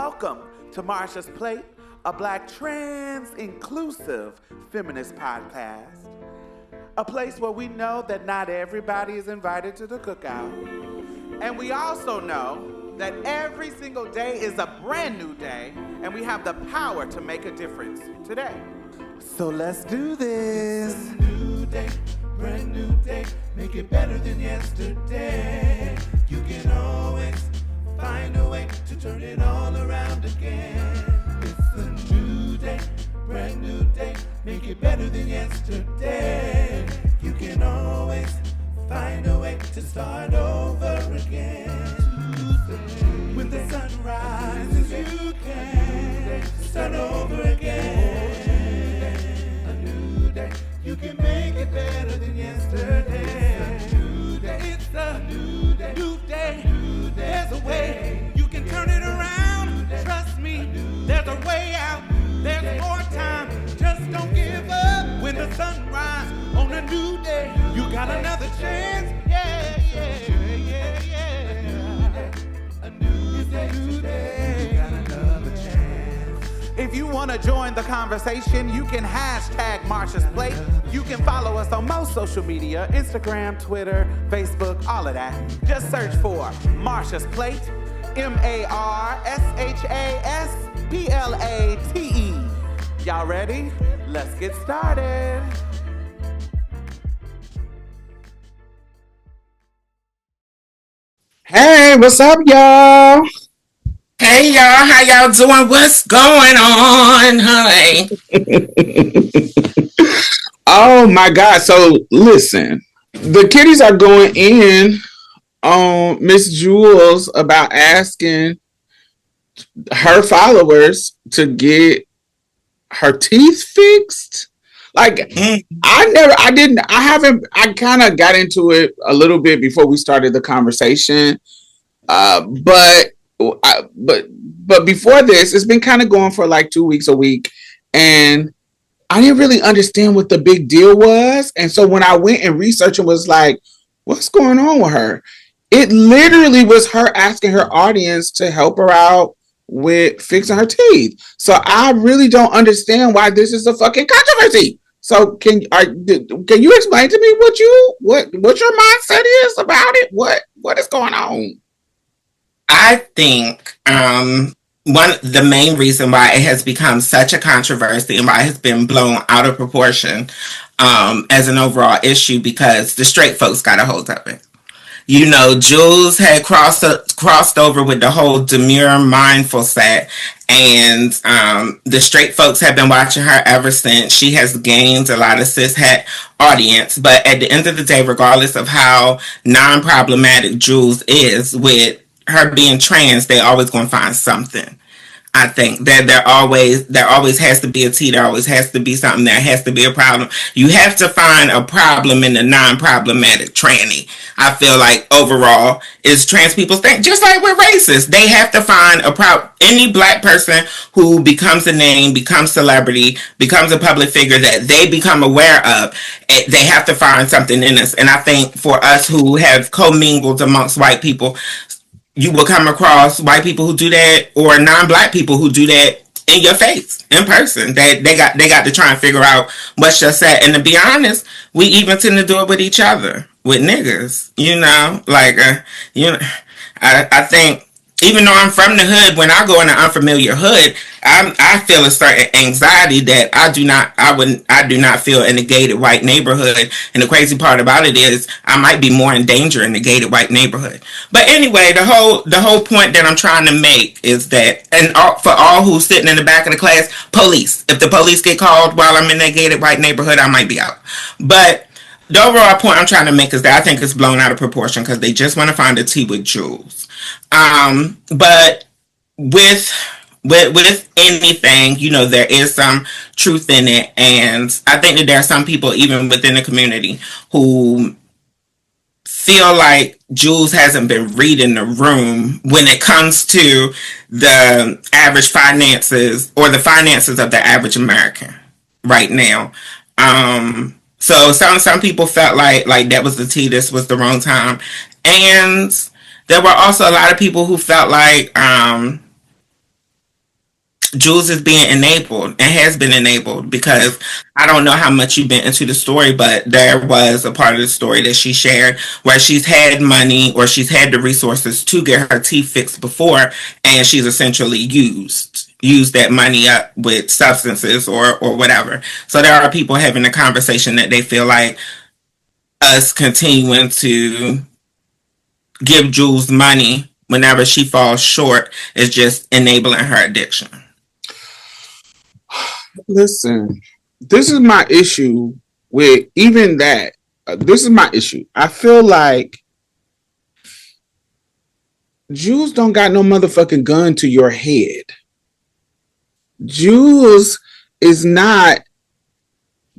Welcome to Marsha's Plate, a Black trans-inclusive feminist podcast. A place where we know that not everybody is invited to the cookout. And we also know that every single day is a brand new day, and we have the power to make a difference today. So let's do this. It's a new day, brand new day, make it better than yesterday. You can always find a way to turn it all around again. It's a new day, brand new day, make it better than yesterday. You can always find a way to start over again. When the sun rises, you can start over again. A new day, you can make it better than yesterday. It's a new day, it's a new day, new day. There's a way you can turn it around. Trust me, there's a way out. There's more time. Just don't give up. When the sun rises on a new day, you got another chance. Yeah, yeah, yeah, yeah. A new day, you got another chance. If you want to join the conversation, you can hashtag Marsha's Plate. You can follow us on most social media, Instagram, Twitter, Facebook, all of that. Just search for Marsha's Plate, MARSHASPLATE. Y'all ready? Let's get started. Hey, what's up, y'all? Hey y'all, how y'all doing? What's going on, honey? Oh my God. So listen, the kiddies are going in on Miss Jules about asking her followers to get her teeth fixed. Like, I kind of got into it a little bit before we started the conversation. But before this, it's been kind of going for like 2 weeks a week, and I didn't really understand what the big deal was. And so when I went and researched and was like, what's going on with her? It literally was her asking her audience to help her out with fixing her teeth. So I really don't understand why this is a fucking controversy. So can you explain to me what your mindset is about it? What is going on? I think the main reason why it has become such a controversy and why it has been blown out of proportion as an overall issue, because the straight folks got a hold of it. You know, Jules had crossed over with the whole demure mindful set, and the straight folks have been watching her ever since. She has gained a lot of cishet audience, but at the end of the day, regardless of how non-problematic Jules is with her being trans, they always going to find something. I think that there always has to be a tea. There always has to be something. There has to be a problem. You have to find a problem in the non-problematic tranny. I feel like overall is trans people's thing. Just like with racists, they have to find a problem. Any black person who becomes a name, becomes celebrity, becomes a public figure that they become aware of, they have to find something in us. And I think for us who have commingled amongst white people, you will come across white people who do that, or non-black people who do that in your face, in person. They got to try and figure out what's your set. And to be honest, we even tend to do it with each other, with niggas. You know, like I think even though I'm from the hood, when I go in an unfamiliar hood, I feel a certain anxiety that I do not feel in a gated white neighborhood. And the crazy part about it is I might be more in danger in the gated white neighborhood. But anyway, the whole point that I'm trying to make is that, and for all who's sitting in the back of the class, police. If the police get called while I'm in that gated white neighborhood, I might be out. But the overall point I'm trying to make is that I think it's blown out of proportion because they just want to find a tea with Jules. But with anything, you know, there is some truth in it, and I think that there are some people even within the community who feel like Jules hasn't been reading the room when it comes to the average finances or the finances of the average American right now. So some people felt like that was the tea, this was the wrong time. And there were also a lot of people who felt like Jules is being enabled and has been enabled, because I don't know how much you've been into the story, but there was a part of the story that she shared where she's had money or she's had the resources to get her teeth fixed before, and she's essentially used that money up with substances or whatever. So there are people having a conversation that they feel like us continuing to give Jules money whenever she falls short is just enabling her addiction. Listen, this is my issue with even that. This is my issue. I feel like Jules don't got no motherfucking gun to your head. Jules is not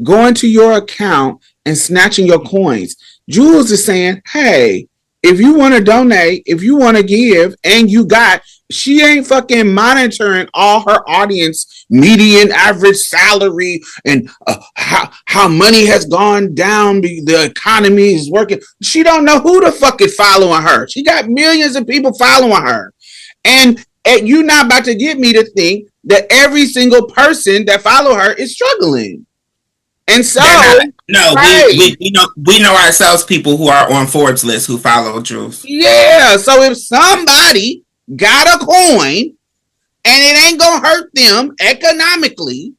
going to your account and snatching your coins. Jules is saying, hey, if you want to donate, if you want to give, and you got, she ain't fucking monitoring all her audience median average salary and how money has gone down, the economy is working. She don't know who the fuck is following her. She got millions of people following her. And you not about to get me to think that every single person that follow her is struggling. And so, right. we know ourselves people who are on Forbes list who follow Drews. Yeah, so if somebody got a coin and it ain't gonna hurt them economically,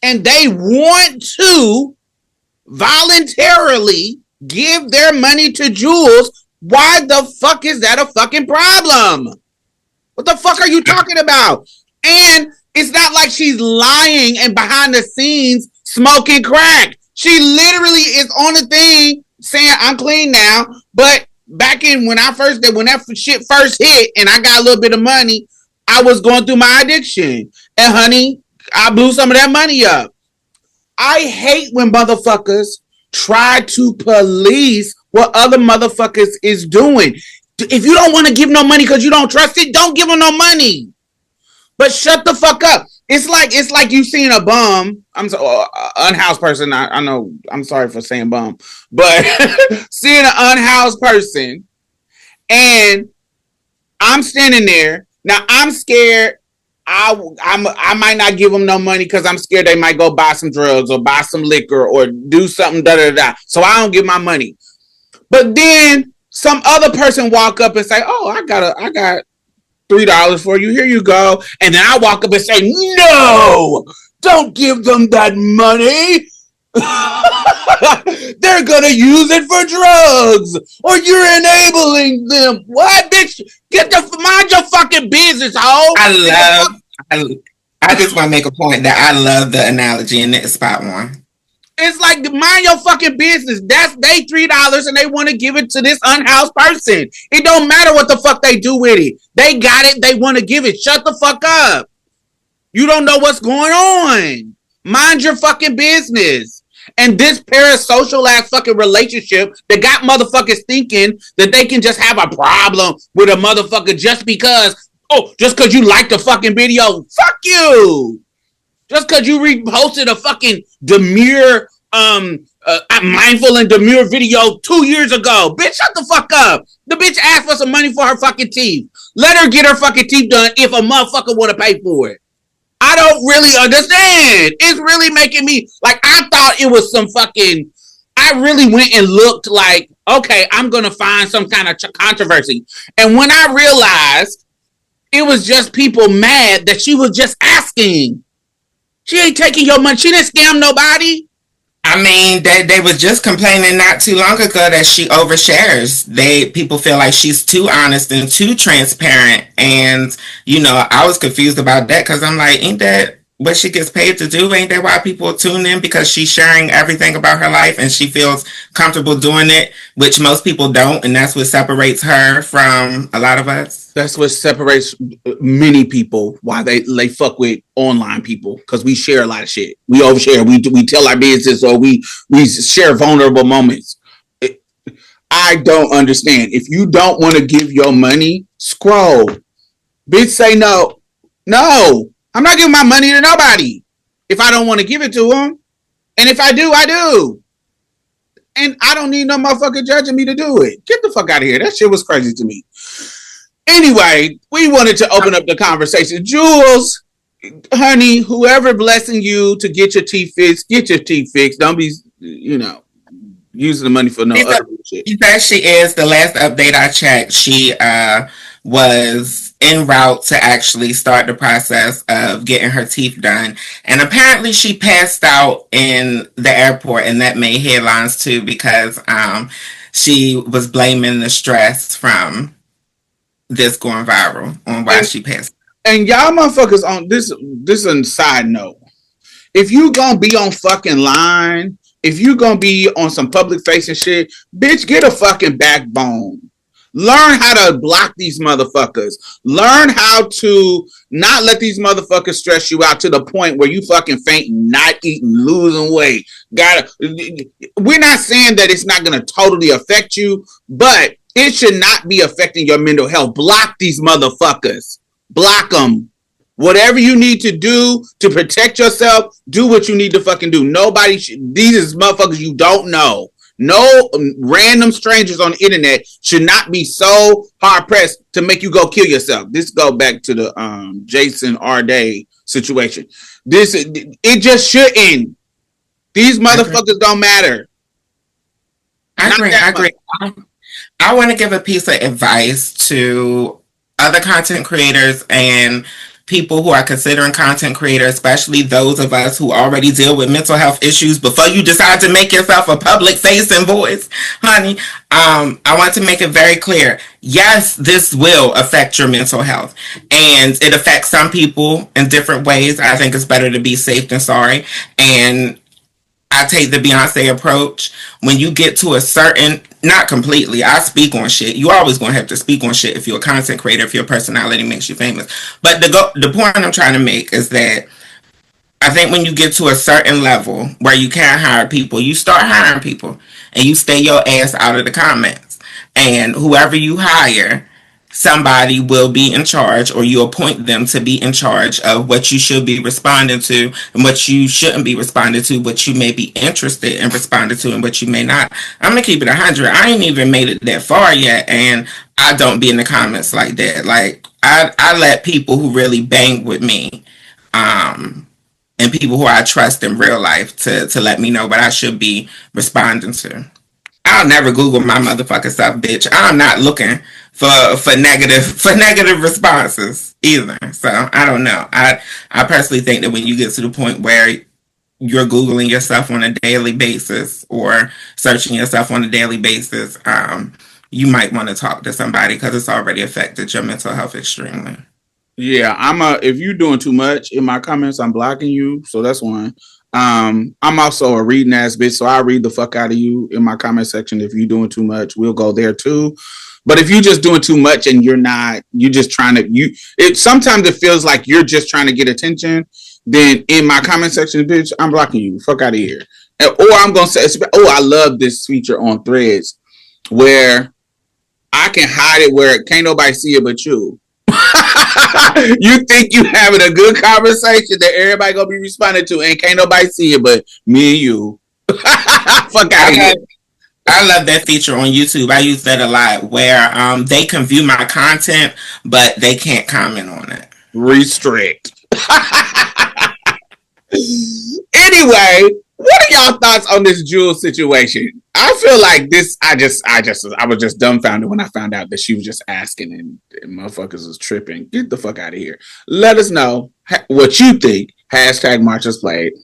and they want to voluntarily give their money to Jules, why the fuck is that a fucking problem? What the fuck are you talking about? And it's not like she's lying and behind the scenes smoking crack. She literally is on the thing saying, I'm clean now. But back in when that shit first hit and I got a little bit of money, I was going through my addiction. And honey, I blew some of that money up. I hate when motherfuckers try to police what other motherfuckers is doing. If you don't want to give no money because you don't trust it, don't give them no money. But shut the fuck up. It's like you seen a bum. I'm so unhoused person. I know. I'm sorry for saying bum, but seeing an unhoused person, and I'm standing there. Now I'm scared. I might not give them no money because I'm scared they might go buy some drugs or buy some liquor or do something. So I don't give my money. But then some other person walk up and say, "Oh, I got $3 for you. Here you go." And then I walk up and say, "No, don't give them that money. They're gonna use it for drugs, or you're enabling them." What, bitch? Mind your fucking business, hoe. I just want to make a point that I love the analogy, and it's spot on. It's like, mind your fucking business. That's they $3 and they want to give it to this unhoused person. It don't matter what the fuck they do with it. They got it. They want to give it. Shut the fuck up. You don't know what's going on. Mind your fucking business. And this parasocial ass fucking relationship that got motherfuckers thinking that they can just have a problem with a motherfucker just because you liked the fucking video. Fuck you. Just because you reposted a fucking demure, mindful and demure video 2 years ago. Bitch, shut the fuck up. The bitch asked for some money for her fucking teeth. Let her get her fucking teeth done if a motherfucker want to pay for it. I don't really understand. It's really making me, like, I thought it was some fucking, I really went and looked like, okay, I'm going to find some kind of controversy. And when I realized it was just people mad that she was just asking. She ain't taking your money. She didn't scam nobody. I mean, they was just complaining not too long ago that she overshares. People feel like she's too honest and too transparent. And, I was confused about that because I'm like, ain't that what she gets paid to do? Ain't that why people tune in? Because she's sharing everything about her life and she feels comfortable doing it, which most people don't. And that's what separates her from a lot of us. That's what separates many people, why they fuck with online people, because we share a lot of shit. We overshare. We tell our business, or we share vulnerable moments. I don't understand. If you don't want to give your money, scroll. Bitch, say no. No, I'm not giving my money to nobody if I don't want to give it to them. And if I do, I do. And I don't need no motherfucker judging me to do it. Get the fuck out of here. That shit was crazy to me. Anyway, we wanted to open up the conversation. Jules, honey, whoever blessing you to get your teeth fixed, get your teeth fixed. Don't be, using the money for no other shit. She says she is. The last update I checked, she was en route to actually start the process of getting her teeth done. And apparently she passed out in the airport, and that made headlines too because she was blaming the stress from this going viral on why she passed. And y'all motherfuckers on this is a side note. If you gonna be on fucking line, if you gonna be on some public facing shit, bitch, get a fucking backbone. Learn how to block these motherfuckers. Learn how to not let these motherfuckers stress you out to the point where you fucking fainting, not eating, losing weight. We're not saying that it's not gonna totally affect you, but it should not be affecting your mental health. Block these motherfuckers. Block them. Whatever you need to do to protect yourself, do what you need to fucking do. These is motherfuckers you don't know. No random strangers on the internet should not be so hard pressed to make you go kill yourself. This go back to the Jason Arday situation. It just shouldn't. These motherfuckers don't matter. I agree. I want to give a piece of advice to other content creators and people who are considering content creators, especially those of us who already deal with mental health issues before you decide to make yourself a public face and voice, honey. I want to make it very clear. Yes, this will affect your mental health, and it affects some people in different ways. I think it's better to be safe than sorry. And I take the Beyonce approach. When you get to a certain, not completely, I speak on shit. You always going to have to speak on shit if you're a content creator, if your personality makes you famous. But the point I'm trying to make is that I think when you get to a certain level where you can't hire people, you start hiring people and you stay your ass out of the comments. And whoever you hire, somebody will be in charge, or you appoint them to be in charge of what you should be responding to and what you shouldn't be responding to, what you may be interested in responding to and what you may not. I'm gonna keep it 100. I ain't even made it that far yet, and I don't be in the comments like that. Like I let people who really bang with me and people who I trust in real life to let me know what I should be responding to. I'll never Google my motherfucking stuff, bitch. I'm not looking for negative responses either. So I don't know. I personally think that when you get to the point where you're Googling yourself on a daily basis or searching yourself on a daily basis, you might want to talk to somebody because it's already affected your mental health extremely. Yeah, if you're doing too much in my comments, I'm blocking you. So that's one. I'm also a reading ass bitch, so I'll read the fuck out of you in my comment section. If you're doing too much, we'll go there too. But if you're just doing too much and you're just trying to, sometimes it feels like you're just trying to get attention, then in my comment section, bitch, I'm blocking you. Fuck out of here. Or I'm going to say, I love this feature on Threads where I can hide it where can't nobody see it but you. You think you having a good conversation that everybody gonna be responding to and can't nobody see it but me and you. Fuck out of here. I love that feature on YouTube. I use that a lot where they can view my content but they can't comment on it. Restrict. Anyway, what are y'all thoughts on this Jewel situation? I feel like this. I was just dumbfounded when I found out that she was just asking and motherfuckers was tripping. Get the fuck out of here. Let us know what you think. Hashtag Marsha's Plate.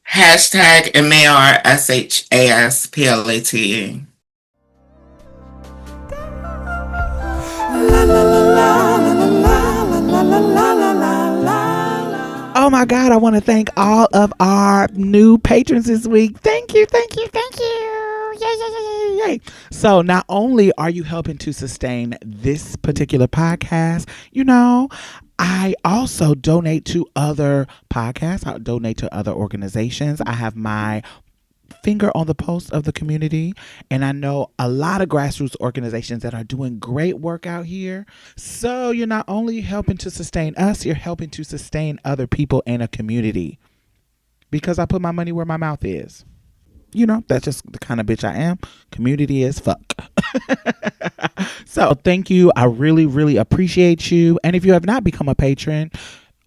Hashtag MARSHASPLATE. Oh my God, I want to thank all of our new patrons this week. Thank you. Yay. So not only are you helping to sustain this particular podcast, I also donate to other podcasts. I donate to other organizations. I have my finger on the pulse of the community, and I know a lot of grassroots organizations that are doing great work out here. So you're not only helping to sustain us, you're helping to sustain other people in a community, because I put my money where my mouth is. That's just the kind of bitch I am. Community is fuck. So thank you. I really, really appreciate you. And if you have not become a patron,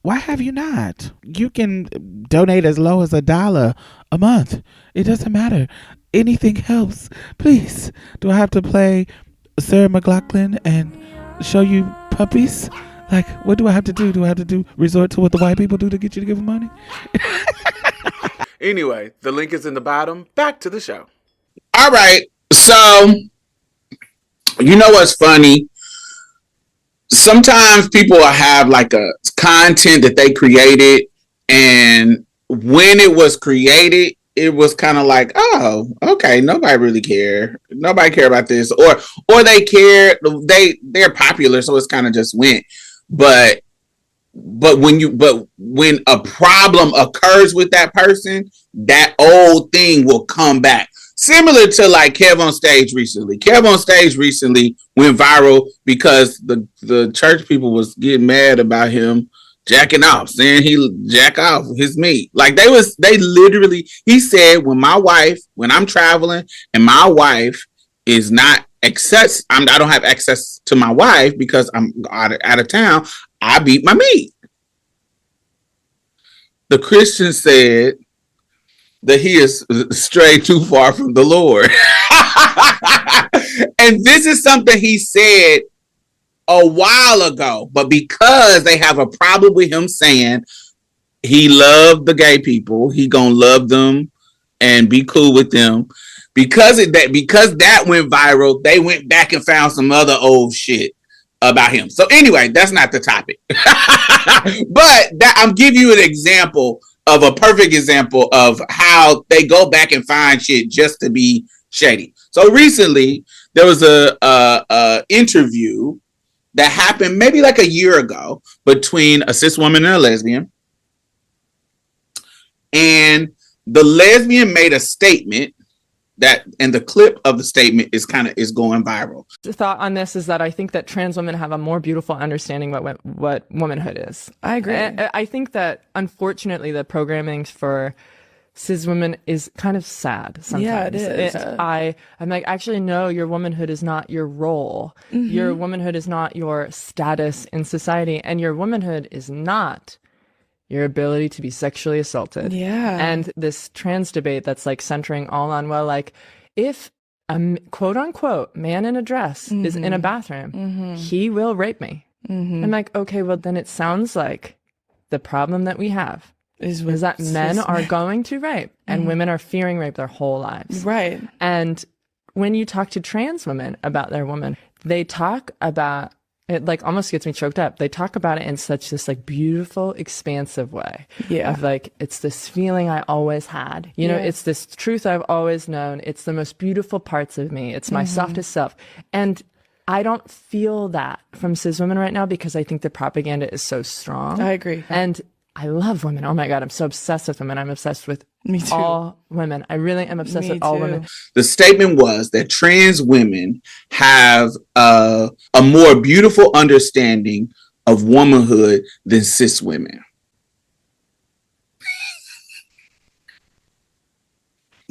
Why have you not? You can donate as low as $1 a month. It doesn't matter. Anything helps. Please. Do I have to play Sarah McLachlan and show you puppies? Like, what do I have to do? Do I have to resort to what the white people do to get you to give them money? Anyway, the link is in the bottom. Back to the show. All right. So, you know what's funny? Sometimes people will have like a content that they created, and when it was created, it was kind of like, oh, okay, nobody really care. Nobody care about this, or they care. They're popular, so it's kind of just went. But when a problem occurs with that person, that old thing will come back. Similar to like Kev on Stage recently. Kev on Stage recently went viral because the church people was getting mad about him jacking off, saying he jack off his meat. Like they literally, he said, when I'm traveling and my wife is not I don't have access to my wife because I'm out of town, I beat my meat. The Christian said that he is strayed too far from the Lord. And this is something he said a while ago, but because they have a problem with him saying he loved the gay people, he gonna love them and be cool with them. Because that went viral, they went back and found some other old shit about him. So anyway, that's not the topic. But I'm giving you an example of a perfect example of how they go back and find shit just to be shady. So recently there was a interview that happened maybe like a year ago between a cis woman and a lesbian. And the lesbian made a statement and the clip of the statement is going viral. The thought on this is that I think that trans women have a more beautiful understanding what womanhood is. I agree. I think that unfortunately the programming for cis women is kind of sad sometimes. Yeah, it is. I'm like, actually, no, your womanhood is not your role. Mm-hmm. Your womanhood is not your status in society, and your womanhood is not your ability to be sexually assaulted. Yeah. And this trans debate that's like centering all on, well, like if a quote unquote man in a dress is in a bathroom, he will rape me. I'm like, okay, well then it sounds like the problem that we have is that men are going to rape and women are fearing rape their whole lives. Right. And when you talk to trans women about their woman, they talk about it, like almost gets me choked up. They talk about it in such this like beautiful, expansive way. Yeah. Of like, it's this feeling I always had. You know, it's this truth I've always known. It's the most beautiful parts of me. It's my softest self. And I don't feel that from cis women right now because I think the propaganda is so strong. I agree. And I love women. Oh my God, I'm so obsessed with women. I'm obsessed with all women. I really am obsessed with all women. The statement was that trans women have a more beautiful understanding of womanhood than cis women.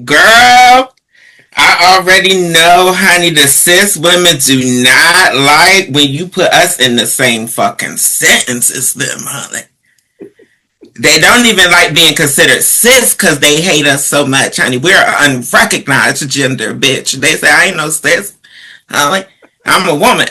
Girl, I already know, honey, the cis women do not like when you put us in the same fucking sentence as them, honey. They don't even like being considered cis because they hate us so much, honey. We're an unrecognized gender, bitch. They say, I ain't no cis. I'm a woman.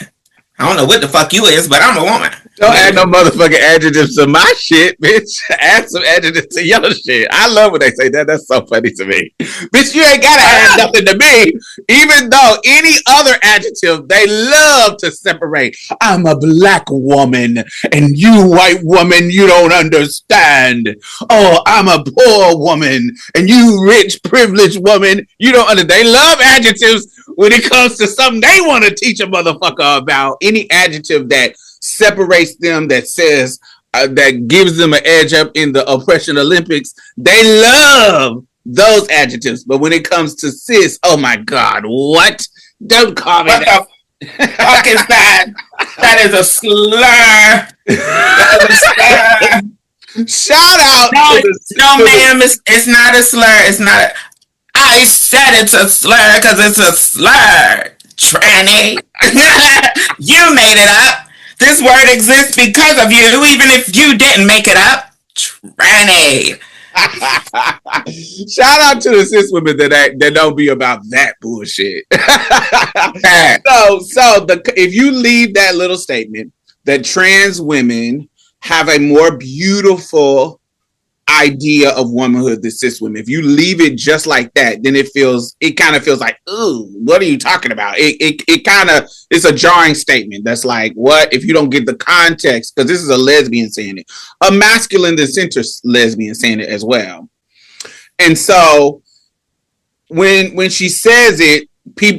I don't know what the fuck you is, but I'm a woman. Don't add no motherfucking adjectives to my shit, bitch. Add some adjectives to your shit. I love when they say that. That's so funny to me. Bitch, you ain't gotta add nothing to me. Even though any other adjective, they love to separate. I'm a black woman, and you, white woman, you don't understand. Oh, I'm a poor woman, and you, rich, privileged woman, you don't understand. They love adjectives when it comes to something they want to teach a motherfucker about. Any adjective that separates them, that says that gives them an edge up in the oppression Olympics, they love those adjectives. But when it comes to cis, oh my God, what? Don't call me that. Fuck is that? That is a slur. That is a slur. Shout out. No, ma'am, it's not a slur. It's not. I said it's a slur because it's a slur, tranny. You made it up. This word exists because of you, even if you didn't make it up. Tranny. Shout out to the cis women that don't be about that bullshit. If you leave that little statement that trans women have a more beautiful idea of womanhood than cis women, if you leave it just like that, then it kind of feels like, ooh, what are you talking about? It's a jarring statement. That's like, what if you don't get the context? Because this is a lesbian saying it, a masculine and center lesbian saying it as well. And so when she says it,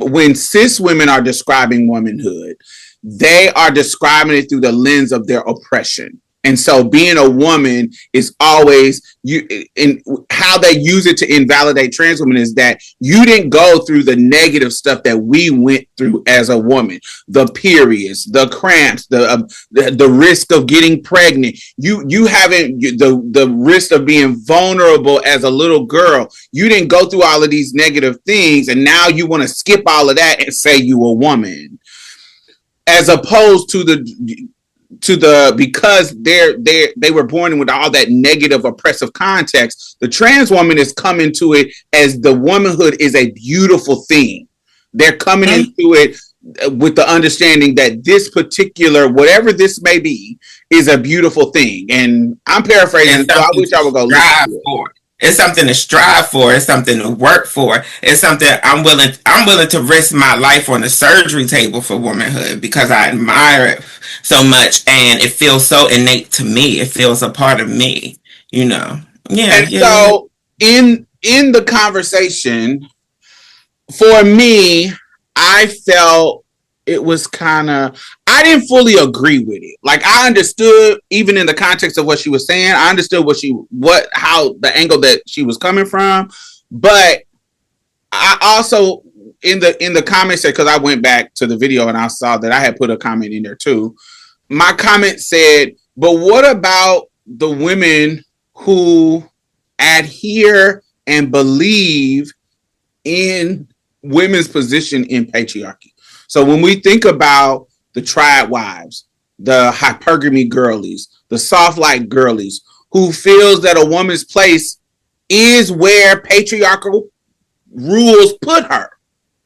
when cis women are describing womanhood, they are describing it through the lens of their oppression. And so being a woman is always how they use it to invalidate trans women is that you didn't go through the negative stuff that we went through as a woman, the periods, the cramps, the risk of getting pregnant. You haven't the risk of being vulnerable as a little girl. You didn't go through all of these negative things, and now you want to skip all of that and say you a woman, as opposed to because they were born with all that negative oppressive context. The trans woman is coming to it as the womanhood is a beautiful thing. They're coming into it with the understanding that this particular, whatever this may be, is a beautiful thing. And I'm paraphrasing, so I wish I would go listen to it. It's something to strive for. It's something to work for. It's something I'm willing to risk my life on the surgery table for womanhood because I admire it so much, and it feels so innate to me. It feels a part of me, you know. Yeah. And so in the conversation, for me, I felt it was I didn't fully agree with it. Like, I understood, even in the context of what she was saying, I understood how the angle that she was coming from. But I also, in the comment section, because I went back to the video and I saw that I had put a comment in there too. My comment said, but what about the women who adhere and believe in women's position in patriarchy? So when we think about the triad wives, the hypergamy girlies, the soft light girlies, who feels that a woman's place is where patriarchal rules put her,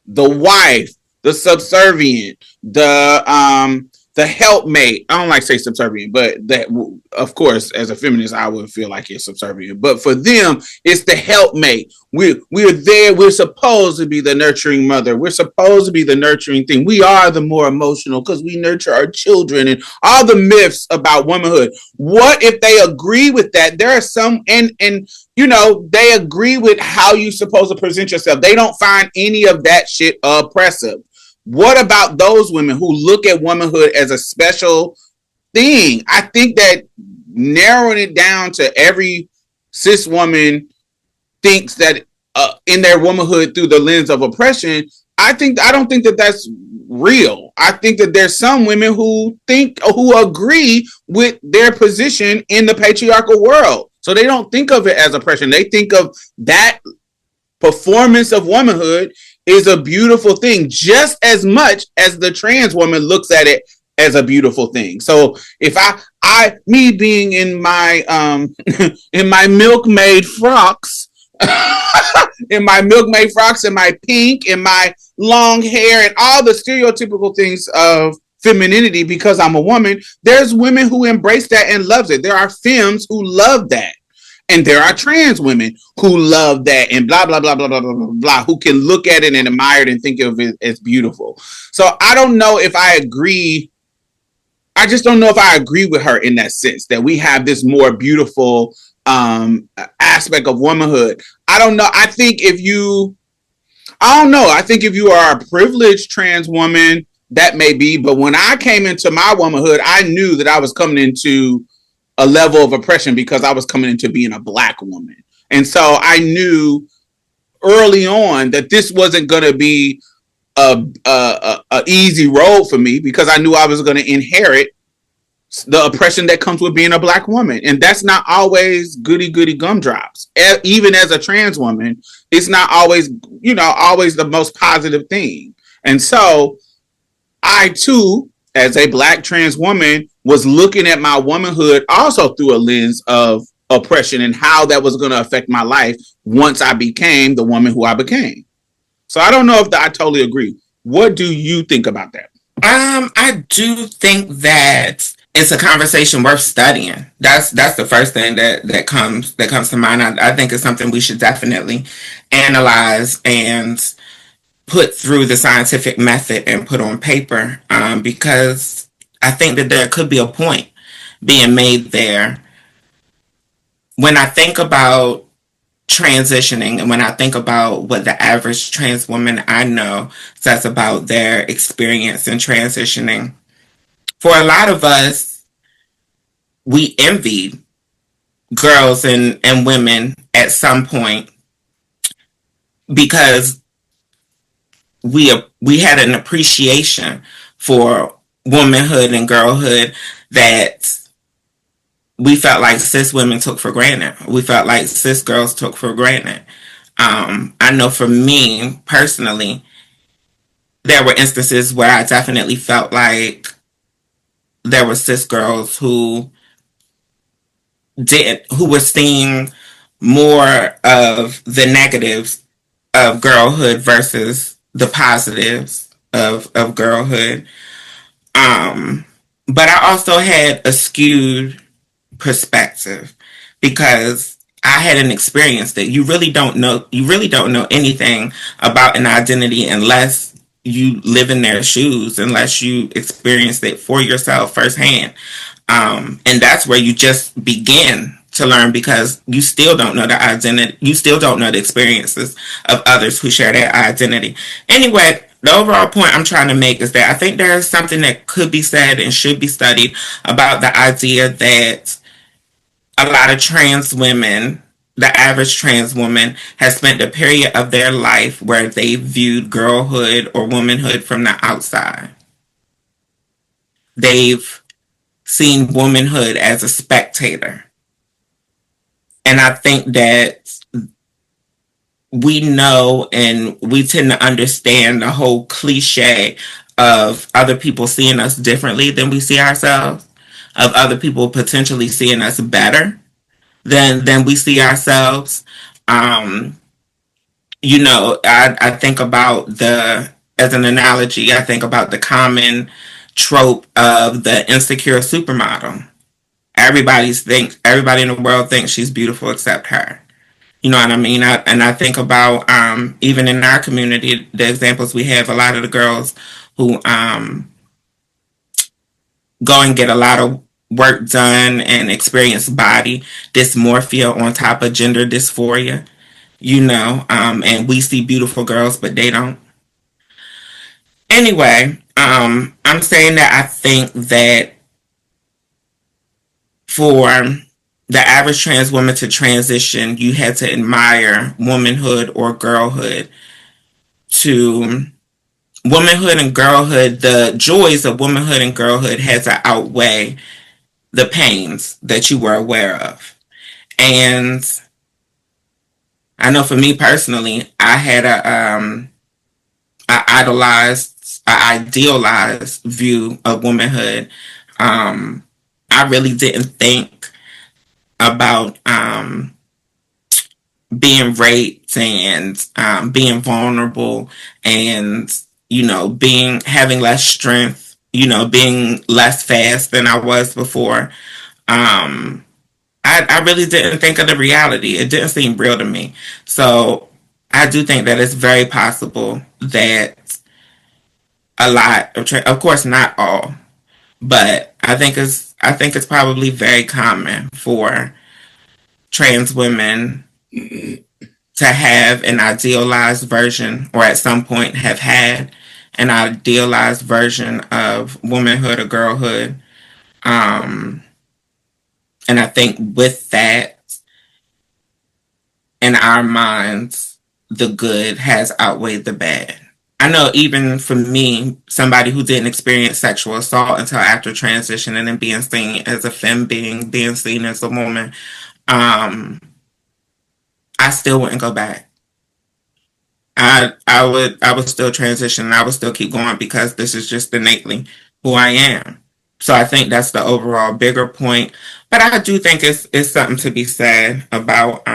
the wife, the subservient, the helpmate. I don't like to say subservient, but that, of course, as a feminist, I would feel like it's subservient. But for them, it's the helpmate. We're there. We're supposed to be the nurturing mother. We're supposed to be the nurturing thing. We are the more emotional because we nurture our children, and all the myths about womanhood. What if they agree with that? There are some, and you know, they agree with how you're supposed to present yourself. They don't find any of that shit oppressive. What about those women who look at womanhood as a special thing? I think that narrowing it down to every cis woman thinks that in their womanhood through the lens of oppression, I don't think that that's real. I think that there's some women who agree with their position in the patriarchal world. So they don't think of it as oppression. They think of that performance of womanhood is a beautiful thing, just as much as the trans woman looks at it as a beautiful thing. So if me being in my in my milkmaid frocks, in my pink, in my long hair, and all the stereotypical things of femininity, because I'm a woman, there's women who embrace that and loves it. There are femmes who love that. And there are trans women who love that and blah, blah, blah, blah, blah, blah, blah, blah, who can look at it and admire it and think of it as beautiful. So I don't know if I agree. I just don't know if I agree with her in that sense, that we have this more beautiful aspect of womanhood. I don't know. I think if you are a privileged trans woman, that may be. But when I came into my womanhood, I knew that I was coming into a level of oppression because I was coming into being a Black woman. And so I knew early on that this wasn't going to be a easy road for me, because I knew I was going to inherit the oppression that comes with being a Black woman. And that's not always goody gumdrops. Even as a trans woman, it's not always, always the most positive thing. And so I too as a Black trans woman, was looking at my womanhood also through a lens of oppression and how that was going to affect my life once I became the woman who I became. So I don't know if I totally agree. What do you think about that? I do think that it's a conversation worth studying. That's the first thing that comes to mind. I think it's something we should definitely analyze and put through the scientific method and put on paper, because I think that there could be a point being made there. When I think about transitioning and when I think about what the average trans woman I know says about their experience in transitioning, for a lot of us, we envied girls and women at some point because we had an appreciation for womanhood and girlhood that we felt like cis women took for granted. We felt like cis girls took for granted. I know for me personally, there were instances where I definitely felt like there were cis girls who were seeing more of the negatives of girlhood versus the positives of girlhood. But I also had a skewed perspective because I had an experience that you really don't know anything about an identity unless you live in their shoes, unless you experience it for yourself firsthand. And that's where you just begin to learn because you still don't know the identity. You still don't know the experiences of others who share that identity. Anyway, the overall point I'm trying to make is that I think there is something that could be said and should be studied about the idea that a lot of trans women, the average trans woman, has spent a period of their life where they viewed girlhood or womanhood from the outside. They've seen womanhood as a spectator. And I think that we know and we tend to understand the whole cliche of other people seeing us differently than we see ourselves, of other people potentially seeing us better than we see ourselves. I think about as an analogy, I think about the common trope of the insecure supermodel. Everybody in the world thinks she's beautiful except her. You know what I mean? I think about, even in our community, the examples we have, a lot of the girls who go and get a lot of work done and experience body dysmorphia on top of gender dysphoria, and we see beautiful girls, but they don't. Anyway, I'm saying that I think that for the average trans woman to transition, you had to admire womanhood or girlhood. To womanhood and girlhood, the joys of womanhood and girlhood had to outweigh the pains that you were aware of. And I know for me personally, I had an idealized view of womanhood. I really didn't think about being raped and being vulnerable and having less strength, being less fast than I was before. I really didn't think of the reality. It didn't seem real to me. So I do think that it's very possible that a lot of course not all, but I think it's probably very common for trans women to have an idealized version, or at some point have had an idealized version of womanhood or girlhood. And I think with that, in our minds, the good has outweighed the bad. I know even for me, somebody who didn't experience sexual assault until after transition and then being seen as a femme being seen as a woman, I still wouldn't go back. I would still transition and I would still keep going because this is just innately who I am. So I think that's the overall bigger point. But I do think it's something to be said about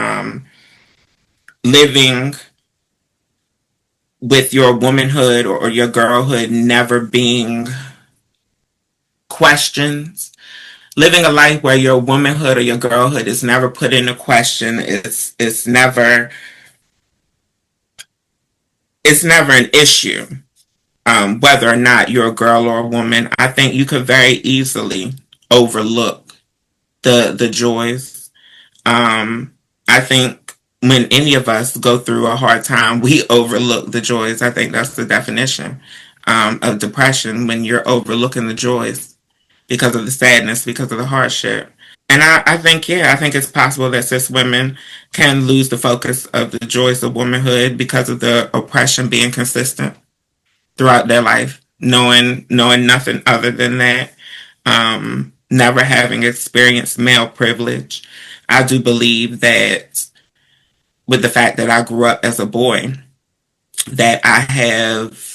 living with your womanhood or your girlhood never being questioned. Living a life where your womanhood or your girlhood is never put into question. It's never an issue. Whether or not you're a girl or a woman, I think you could very easily overlook the joys. I think when any of us go through a hard time, we overlook the joys. I think that's the definition of depression, when you're overlooking the joys because of the sadness, because of the hardship. And I think it's possible that cis women can lose the focus of the joys of womanhood because of the oppression being consistent throughout their life, knowing nothing other than that, never having experienced male privilege. I do believe that with the fact that I grew up as a boy, that I have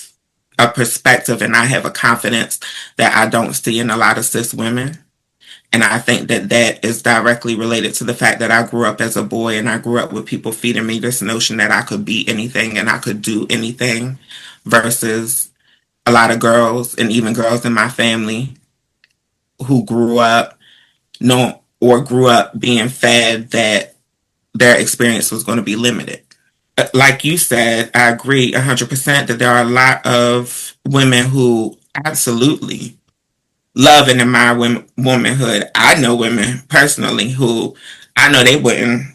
a perspective and I have a confidence that I don't see in a lot of cis women. And I think that is directly related to the fact that I grew up as a boy and I grew up with people feeding me this notion that I could be anything and I could do anything, versus a lot of girls and even girls in my family who grew up being fed that their experience was going to be limited. Like you said, I agree 100% that there are a lot of women who absolutely love and admire womanhood. I know women personally who I know they wouldn't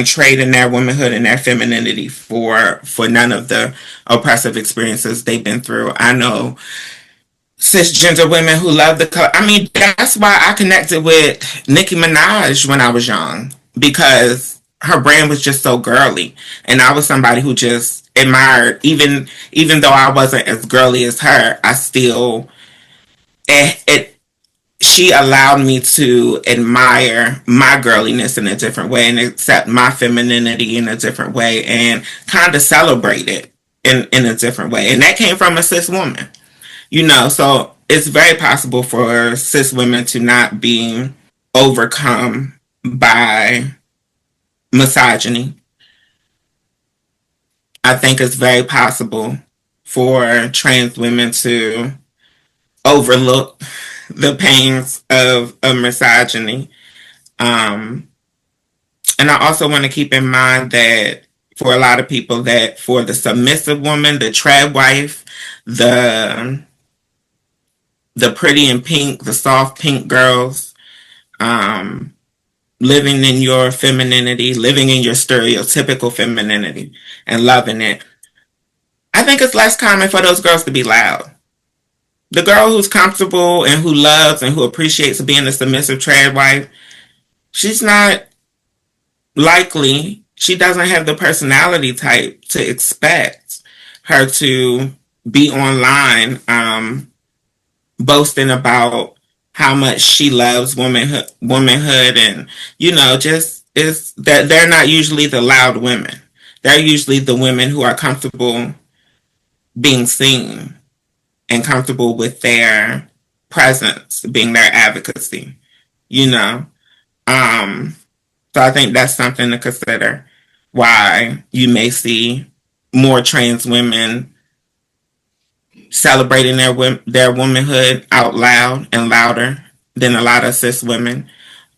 trade in their womanhood and their femininity for none of the oppressive experiences they've been through. I know cisgender women who love the color. I mean, that's why I connected with Nicki Minaj when I was young, because her brand was just so girly, and I was somebody who just admired, even though I wasn't as girly as her, I still she allowed me to admire my girliness in a different way and accept my femininity in a different way and kind of celebrate it in a different way. And that came from a cis woman, so it's very possible for cis women to not be overcome by misogyny. I think it's very possible for trans women to overlook the pains of misogyny. And I also want to keep in mind that for a lot of people, that for the submissive woman, the trad wife, the pretty and pink, the soft pink girls, living in your femininity, living in your stereotypical femininity and loving it, I think it's less common for those girls to be loud. The girl who's comfortable and who loves and who appreciates being a submissive trad wife, she's not likely, she doesn't have the personality type to expect her to be online boasting about how much she loves womanhood and, just is that they're not usually the loud women. They're usually the women who are comfortable being seen and comfortable with their presence, being their advocacy, So I think that's something to consider, why you may see more trans women celebrating their womanhood out loud and louder than a lot of cis women.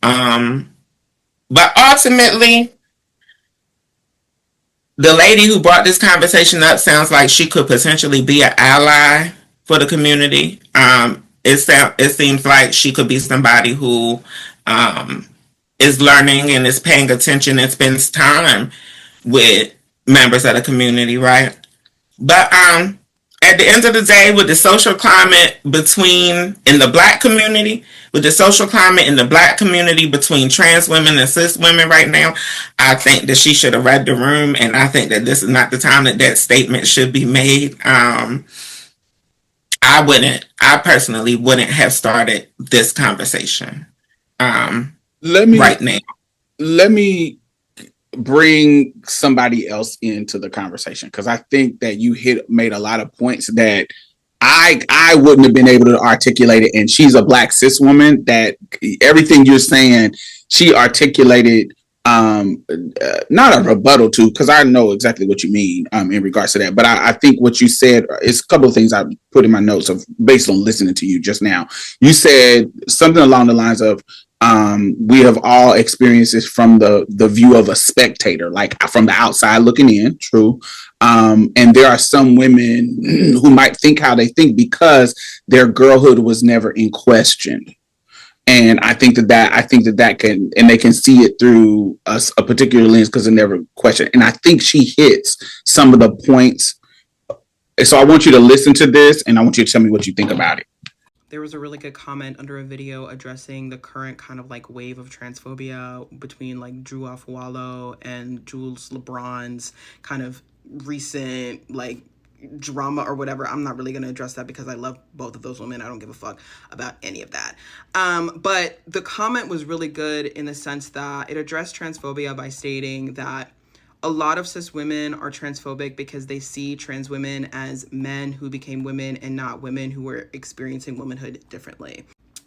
But ultimately, the lady who brought this conversation up sounds like she could potentially be an ally for the community. It seems like she could be somebody who is learning and is paying attention and spends time with members of the community, right? But at the end of the day, with the social climate in the black community, between trans women and cis women right now, I think that she should have read the room, and I think that this is not the time that statement should be made. I personally wouldn't have started this conversation right now. Let me bring somebody else into the conversation, because I think that you made a lot of points that I wouldn't have been able to articulate it. And she's a Black cis woman that everything you're saying, she articulated not a rebuttal to, because I know exactly what you mean in regards to that. But I think what you said is a couple of things I put in my notes of based on listening to you just now. You said something along the lines of we have all experienced this from the view of a spectator, like from the outside looking in. True. And there are some women who might think how they think because their girlhood was never in question. And I think that can, and they can see it through a particular lens because they never question. And I think she hits some of the points. So I want you to listen to this and I want you to tell me what you think about it. There was a really good comment under a video addressing the current kind of like wave of transphobia between like Drew Afualo and Jules LeBron's kind of recent like drama or whatever. I'm not really going to address that because I love both of those women. I don't give a fuck about any of that. But the comment was really good in the sense that it addressed transphobia by stating that a lot of cis women are transphobic because they see trans women as men who became women and not women who were experiencing womanhood differently.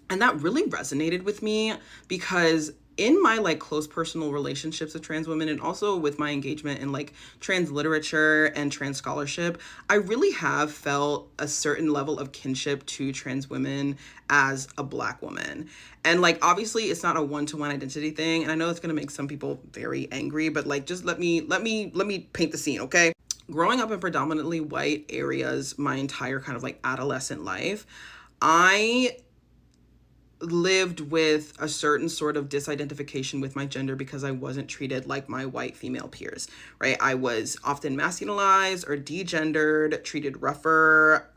And that really resonated with me because in my like close personal relationships with trans women and also with my engagement in like trans literature and trans scholarship, I really have felt a certain level of kinship to trans women as a Black woman. And like, obviously it's not a one-to-one identity thing. And I know it's going to make some people very angry, but like, just let me paint the scene. Okay. Growing up in predominantly white areas, my entire kind of like adolescent life, I lived with a certain sort of disidentification with my gender because I wasn't treated like my white female peers, right? I was often masculinized or degendered, treated rougher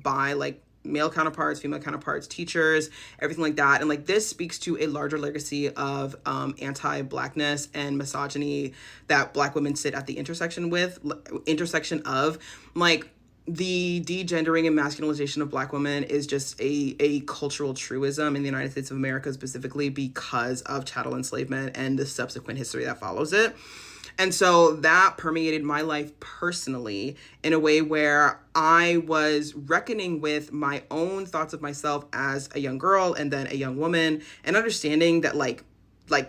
by like male counterparts, female counterparts, teachers, everything like that. And like this speaks to a larger legacy of anti-Blackness and misogyny that Black women sit at the intersection of. Like, the degendering and masculinization of Black women is just a cultural truism in the United States of America, specifically because of chattel enslavement and the subsequent history that follows it. And so that permeated my life personally in a way where I was reckoning with my own thoughts of myself as a young girl and then a young woman, and understanding that like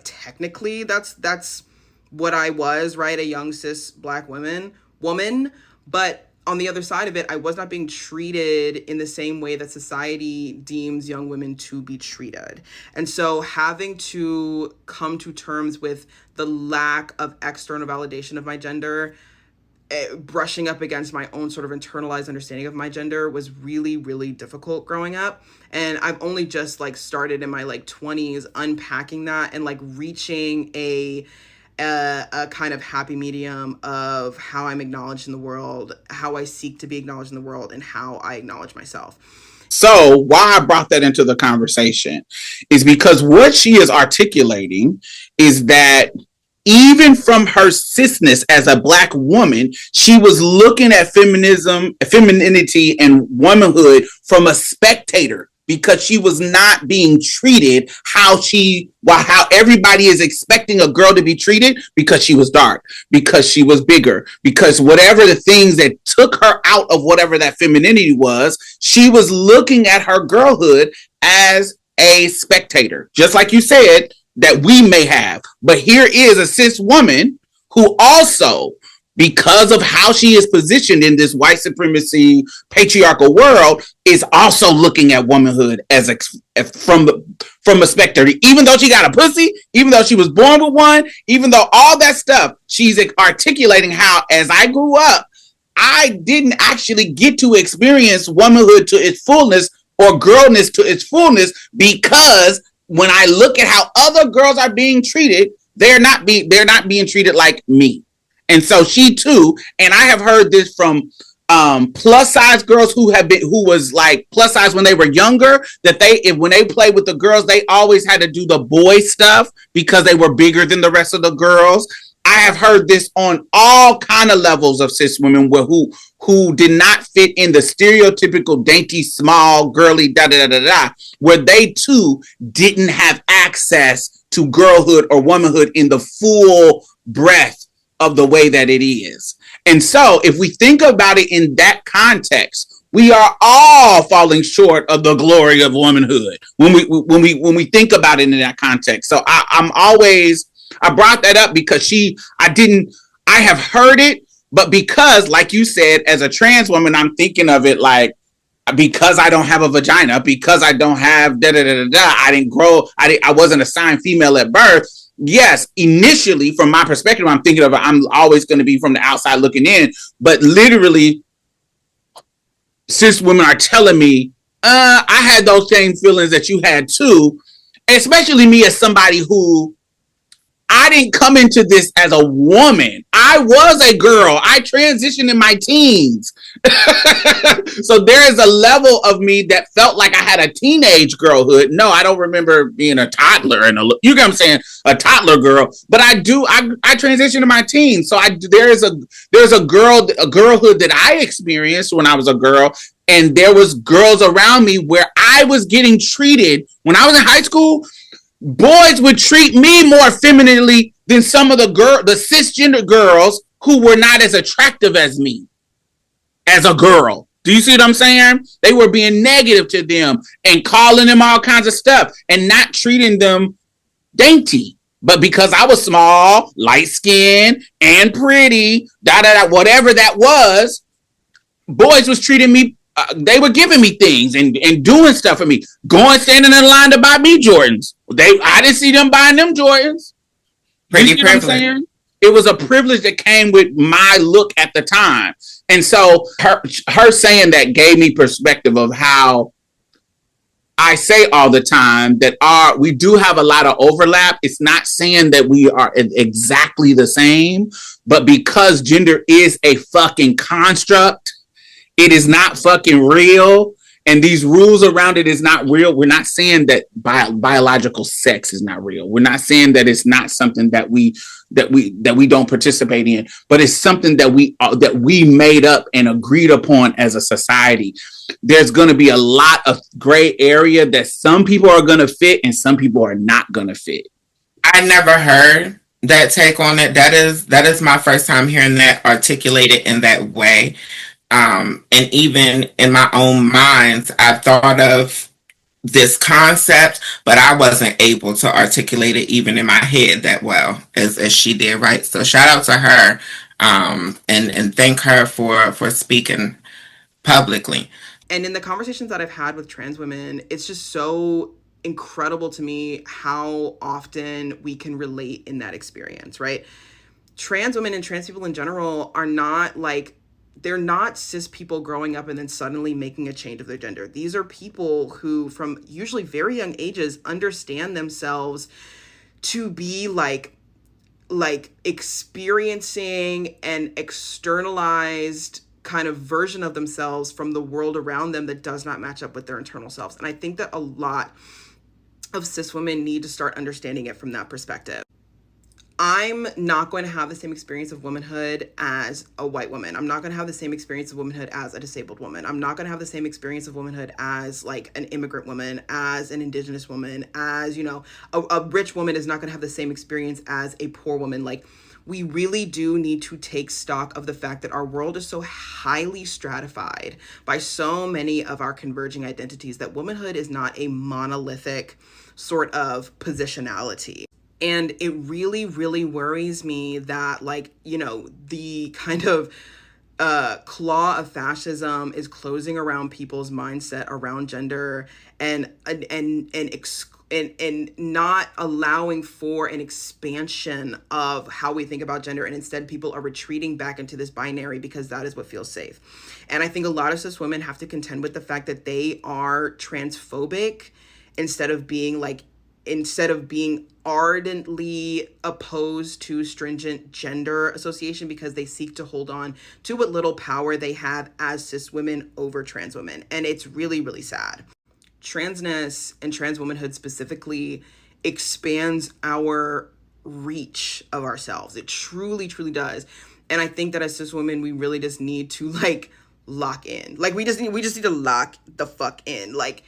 technically that's what I was, right? A young cis Black woman, but on the other side of it, I was not being treated in the same way that society deems young women to be treated. And so having to come to terms with the lack of external validation of my gender, brushing up against my own sort of internalized understanding of my gender was really, really difficult growing up. And I've only just like started in my like 20s unpacking that and like reaching a kind of happy medium of how I'm acknowledged in the world, how I seek to be acknowledged in the world, and how I acknowledge myself. So why I brought that into the conversation is because what she is articulating is that even from her cisness as a Black woman, she was looking at feminism, femininity, and womanhood from a spectator, because she was not being treated how everybody is expecting a girl to be treated, because she was dark, because she was bigger, because whatever the things that took her out of whatever that femininity was, she was looking at her girlhood as a spectator, just like you said, that we may have. But here is a cis woman who also, because of how she is positioned in this white supremacy patriarchal world, is also looking at womanhood as from a spectator. Even though she got a pussy, even though she was born with one, even though all that stuff, she's articulating how, as I grew up, I didn't actually get to experience womanhood to its fullness or girlness to its fullness, because when I look at how other girls are being treated, they're not being treated like me. And so she too, and I have heard this from plus size girls who was like plus size when they were younger, that when they played with the girls, they always had to do the boy stuff because they were bigger than the rest of the girls. I have heard this on all kind of levels of cis women who did not fit in the stereotypical dainty, small, girly, where they too didn't have access to girlhood or womanhood in the full breadth of the way that it is. And so if we think about it in that context, We are all falling short of the glory of womanhood when we think about it in that context. So I brought that up because I have heard it, but because, like you said, as a trans woman, I'm thinking of it like, because I don't have a vagina, because I don't have I didn't grow, I wasn't assigned female at birth. Yes, initially, from my perspective, I'm thinking of it, I'm always going to be from the outside looking in, but literally, cis women are telling me, I had those same feelings that you had too, especially me as somebody who, I didn't come into this as a woman. I was a girl. I transitioned in my teens. So there is a level of me that felt like I had a teenage girlhood. No, I don't remember being a toddler you get what I'm saying, a toddler girl. But I transitioned in my teens. So there's a girlhood that I experienced when I was a girl, and there was girls around me where I was getting treated when I was in high school. Boys would treat me more femininely than some of the cisgender girls who were not as attractive as me as a girl. Do you see what I'm saying? They were being negative to them and calling them all kinds of stuff and not treating them dainty. But because I was small, light-skinned, and pretty, whatever that was, boys was treating me, they were giving me things and doing stuff for me. Standing in line to buy me Jordans. I didn't see them buying them Jordans. Pretty privilege. It was a privilege that came with my look at the time. And so her saying that gave me perspective of how I say all the time that we do have a lot of overlap. It's not saying that we are exactly the same, but because gender is a fucking construct, it is not fucking real. And these rules around it is not real. We're not saying that biological sex is not real. We're not saying that it's not something that we don't participate in, but it's something that we made up and agreed upon as a society. There's going to be a lot of gray area that some people are going to fit and some people are not going to fit. I never heard that take on it. That is my first time hearing that articulated in that way. And even in my own mind, I thought of this concept, but I wasn't able to articulate it even in my head that well as she did, right? So shout out to her, and thank her for speaking publicly. And in the conversations that I've had with trans women, it's just so incredible to me how often we can relate in that experience, right? Trans women and trans people in general are not like, they're not cis people growing up and then suddenly making a change of their gender. These are people who, from usually very young ages, understand themselves to be like experiencing an externalized kind of version of themselves from the world around them that does not match up with their internal selves. And I think that a lot of cis women need to start understanding it from that perspective. I'm not going to have the same experience of womanhood as a white woman. I'm not going to have the same experience of womanhood as a disabled woman. I'm not going to have the same experience of womanhood as like an immigrant woman, as an indigenous woman, as, you know, a rich woman is not going to have the same experience as a poor woman. Like, we really do need to take stock of the fact that our world is so highly stratified by so many of our converging identities that womanhood is not a monolithic sort of positionality. And it really, really worries me that, like, you know, the kind of claw of fascism is closing around people's mindset around gender and not allowing for an expansion of how we think about gender. And instead, people are retreating back into this binary because that is what feels safe. And I think a lot of cis women have to contend with the fact that they are transphobic instead of being ardently opposed to stringent gender association because they seek to hold on to what little power they have as cis women over trans women. And it's really, really sad. Transness and trans womanhood specifically expands our reach of ourselves. It truly, truly does. And I think that as cis women, we really just need to like lock in. Like we just need to lock the fuck in. Like,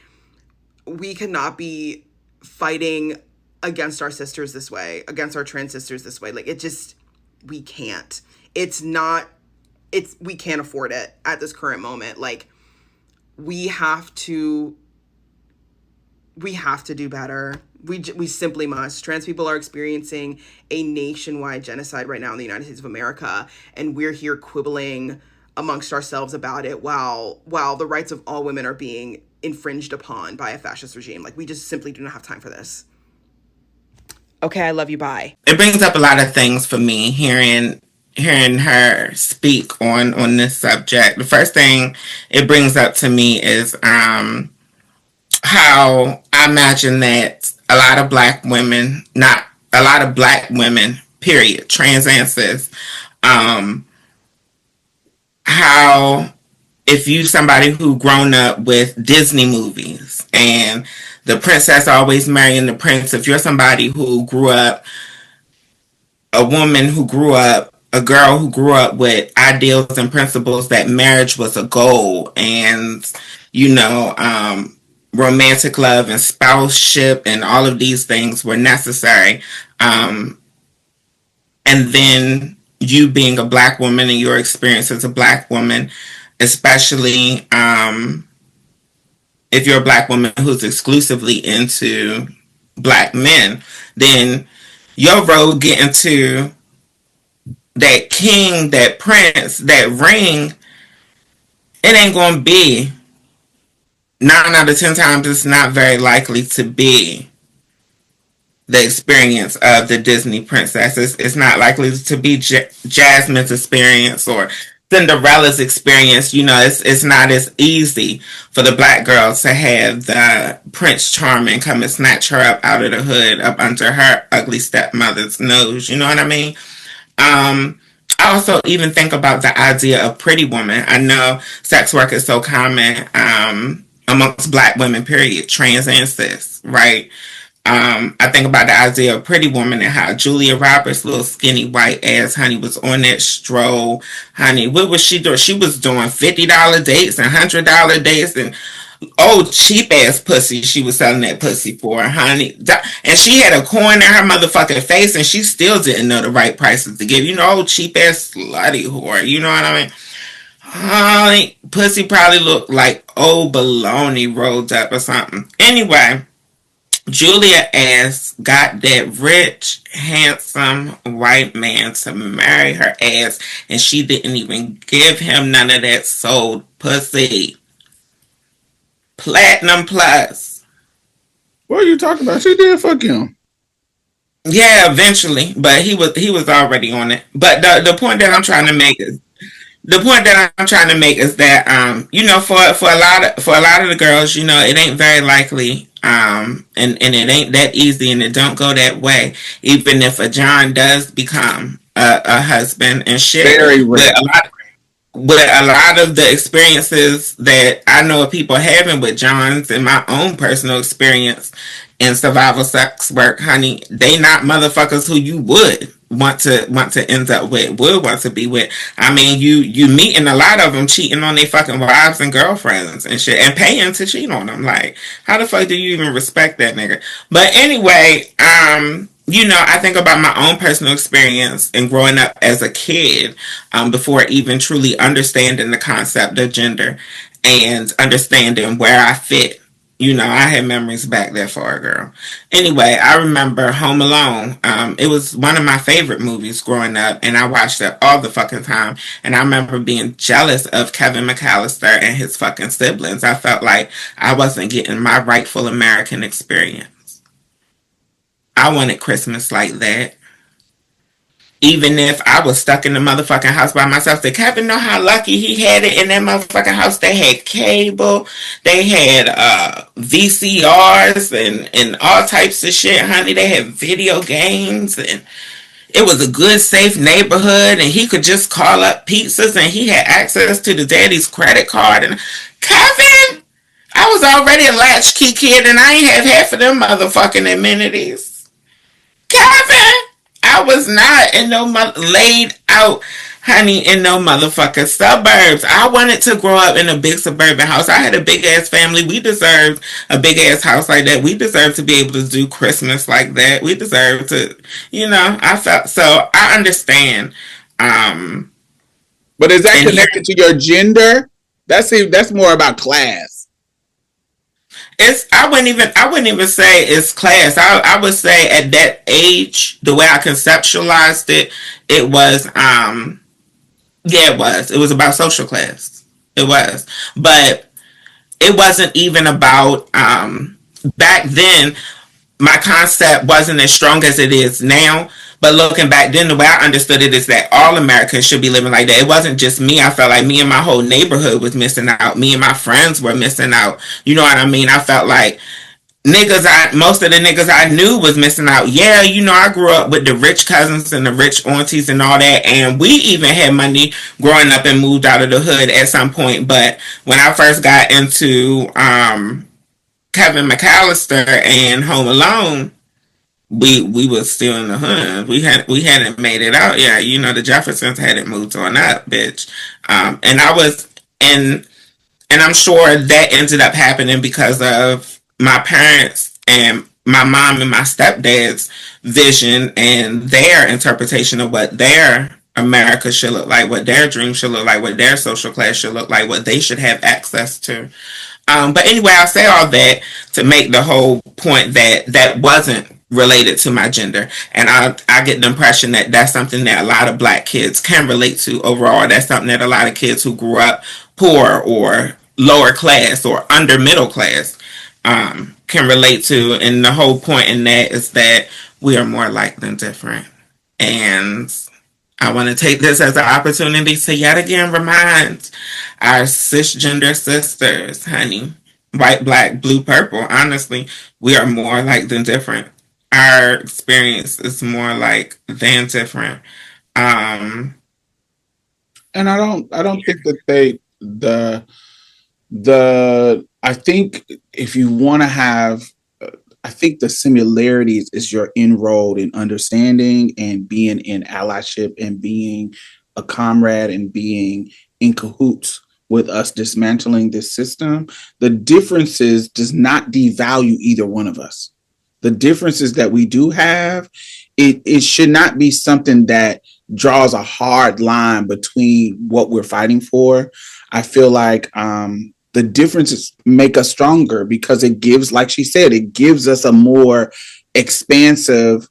we cannot be fighting against our sisters this way, against our trans sisters this way. Like, we can't. We can't afford it at this current moment. Like, we have to do better. We simply must. Trans people are experiencing a nationwide genocide right now in the United States of America, and we're here quibbling amongst ourselves about it while the rights of all women are being infringed upon by a fascist regime. Like, we just simply do not have time for this. Okay, I love you, bye. It brings up a lot of things for me hearing her speak on this subject. The first thing it brings up to me is how I imagine that a lot of black women, period, trans and cis, how if you somebody who grown up with Disney movies and the princess always marrying the prince, if you're somebody who grew up, a girl who grew up with ideals and principles that marriage was a goal and, romantic love and spouseship and all of these things were necessary. And then you being a black woman and your experience as a black woman, especially if you're a black woman who's exclusively into black men, then your road getting to that king, that prince, that ring, it ain't going to be 9 out of 10 times. It's not very likely to be the experience of the Disney princess. It's not likely to be Jasmine's experience or Cinderella's experience. It's not as easy for the black girl to have the Prince Charming come and snatch her up out of the hood, up under her ugly stepmother's nose. You know what I mean? I also even think about the idea of Pretty Woman. I know sex work is so common amongst black women, period, trans and cis, right? I think about the idea of Pretty Woman and how Julia Roberts' little skinny white ass, honey, was on that stroll. Honey, what was she doing? She was doing $50 dates and $100 dates and old cheap ass pussy she was selling that pussy for, honey. And she had a coin in her motherfucking face and she still didn't know the right prices to give. Old cheap ass slutty whore. You know what I mean? Honey, pussy probably looked like old bologna rolled up or something. Anyway, Julia ass got that rich, handsome white man to marry her ass, and she didn't even give him none of that sold pussy. Platinum plus. What are you talking about? She did fuck him. Yeah, eventually, but he was already on it. But the point that I'm trying to make is that for a lot of the girls, it ain't very likely, and it ain't that easy, and it don't go that way. Even if a John does become a husband and shit, very rare. But a lot of the experiences that I know of people having with Johns and my own personal experience in survival sex work, honey, they not motherfuckers who you would want to end up with, would want to be with. I mean, you meeting a lot of them cheating on their fucking wives and girlfriends and shit and paying to cheat on them. Like, how the fuck do you even respect that nigga? But anyway, I think about my own personal experience in growing up as a kid, before even truly understanding the concept of gender and understanding where I fit. I had memories back there for a girl. Anyway, I remember Home Alone. It was one of my favorite movies growing up, and I watched it all the fucking time. And I remember being jealous of Kevin McAllister and his fucking siblings. I felt like I wasn't getting my rightful American experience. I wanted Christmas like that. Even if I was stuck in the motherfucking house by myself. Did Kevin know how lucky he had it in that motherfucking house? They had cable. They had VCRs and all types of shit, honey. They had video games. And it was a good, safe neighborhood. And he could just call up pizzas. And he had access to the daddy's credit card. And Kevin, I was already a latchkey kid. And I ain't have half of them motherfucking amenities. Kevin! I was not in no laid out, honey, in no motherfucking suburbs. I wanted to grow up in a big suburban house. I had a big ass family. We deserved a big ass house like that. We deserve to be able to do Christmas like that. We deserve to, I felt so. I understand. But is that connected to your gender? That's more about class. I wouldn't even say it's class. I would say at that age, the way I conceptualized it, it was it was about social class. It was. But it wasn't even about back then my concept wasn't as strong as it is now. But looking back then, the way I understood it is that all Americans should be living like that. It wasn't just me. I felt like me and my whole neighborhood was missing out. Me and my friends were missing out. You know what I mean? I felt like most of the niggas I knew was missing out. Yeah, you know, I grew up with the rich cousins and the rich aunties and all that. And we even had money growing up and moved out of the hood at some point. But when I first got into Kevin McAllister and Home Alone, we was still in the hood. We hadn't made it out yet. You know, the Jeffersons hadn't moved on up, bitch. And I was and I'm sure that ended up happening because of my parents and my mom and my stepdad's vision and their interpretation of what their America should look like, what their dream should look like, what their social class should look like, what they should have access to. But anyway, I say all that to make the whole point that wasn't related to my gender. And I get the impression that that's something that a lot of Black kids can relate to overall. That's something that a lot of kids who grew up poor or lower class or under middle class can relate to. And the whole point in that is that we are more alike than different. And I want to take this as an opportunity to yet again remind our cisgender sisters, honey, white, black, blue, purple, honestly, we are more alike than different. Our experience is more alike than different. And I don't think that I think if you want to have, I think the similarities is your inroad in understanding and being in allyship and being a comrade and being in cahoots with us dismantling this system. The differences does not devalue either one of us. The differences that we do have, it should not be something that draws a hard line between what we're fighting for. I feel like the differences make us stronger because it gives, like she said, it gives us a more expansive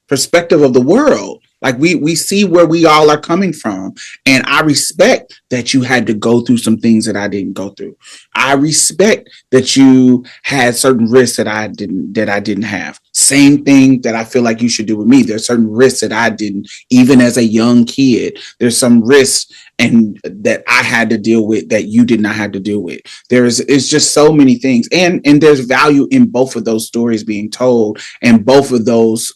perspective of the world. Like we see where we all are coming from. And I respect that you had to go through some things that I didn't go through. I respect that you had certain risks that I didn't have. Same thing that I feel like you should do with me. There's certain risks that I didn't, even as a young kid. There's some risks and that I had to deal with that you did not have to deal with. It's just so many things. And there's value in both of those stories being told and both of those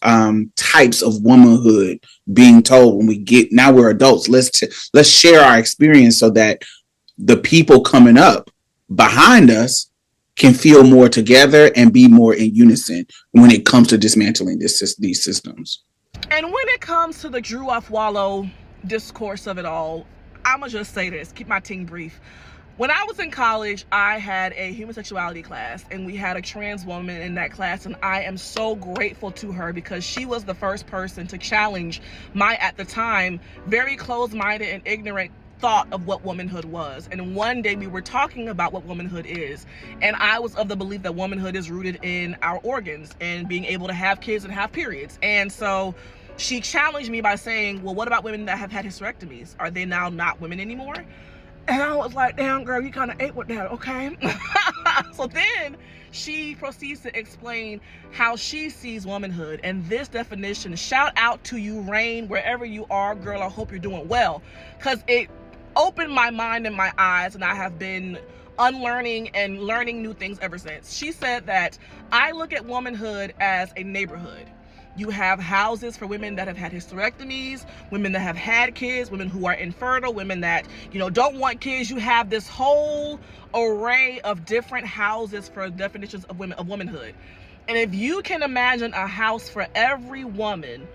types of womanhood being told when now we're adults. Let's share our experience so that the people coming up behind us can feel more together and be more in unison when it comes to dismantling these systems. And when it comes to the Drew Afualo discourse of it all, I'm gonna just say this, keep my tongue brief. When I was in college, I had a human sexuality class and we had a trans woman in that class, and I am so grateful to her because she was the first person to challenge my, at the time, very closed-minded and ignorant thought of what womanhood was. And one day we were talking about what womanhood is, and I was of the belief that womanhood is rooted in our organs and being able to have kids and have periods. And so she challenged me by saying, well, what about women that have had hysterectomies? Are they now not women anymore? And I was like, damn, girl, you kind of ate with that, okay? So then she proceeds to explain how she sees womanhood. And this definition, shout out to you, Rain, wherever you are, girl, I hope you're doing well. Because it opened my mind and my eyes, and I have been unlearning and learning new things ever since. She said that I look at womanhood as a neighborhood. You have houses for women that have had hysterectomies, women that have had kids, women who are infertile, women that, don't want kids. You have this whole array of different houses for definitions of womanhood. And if you can imagine a house for every woman,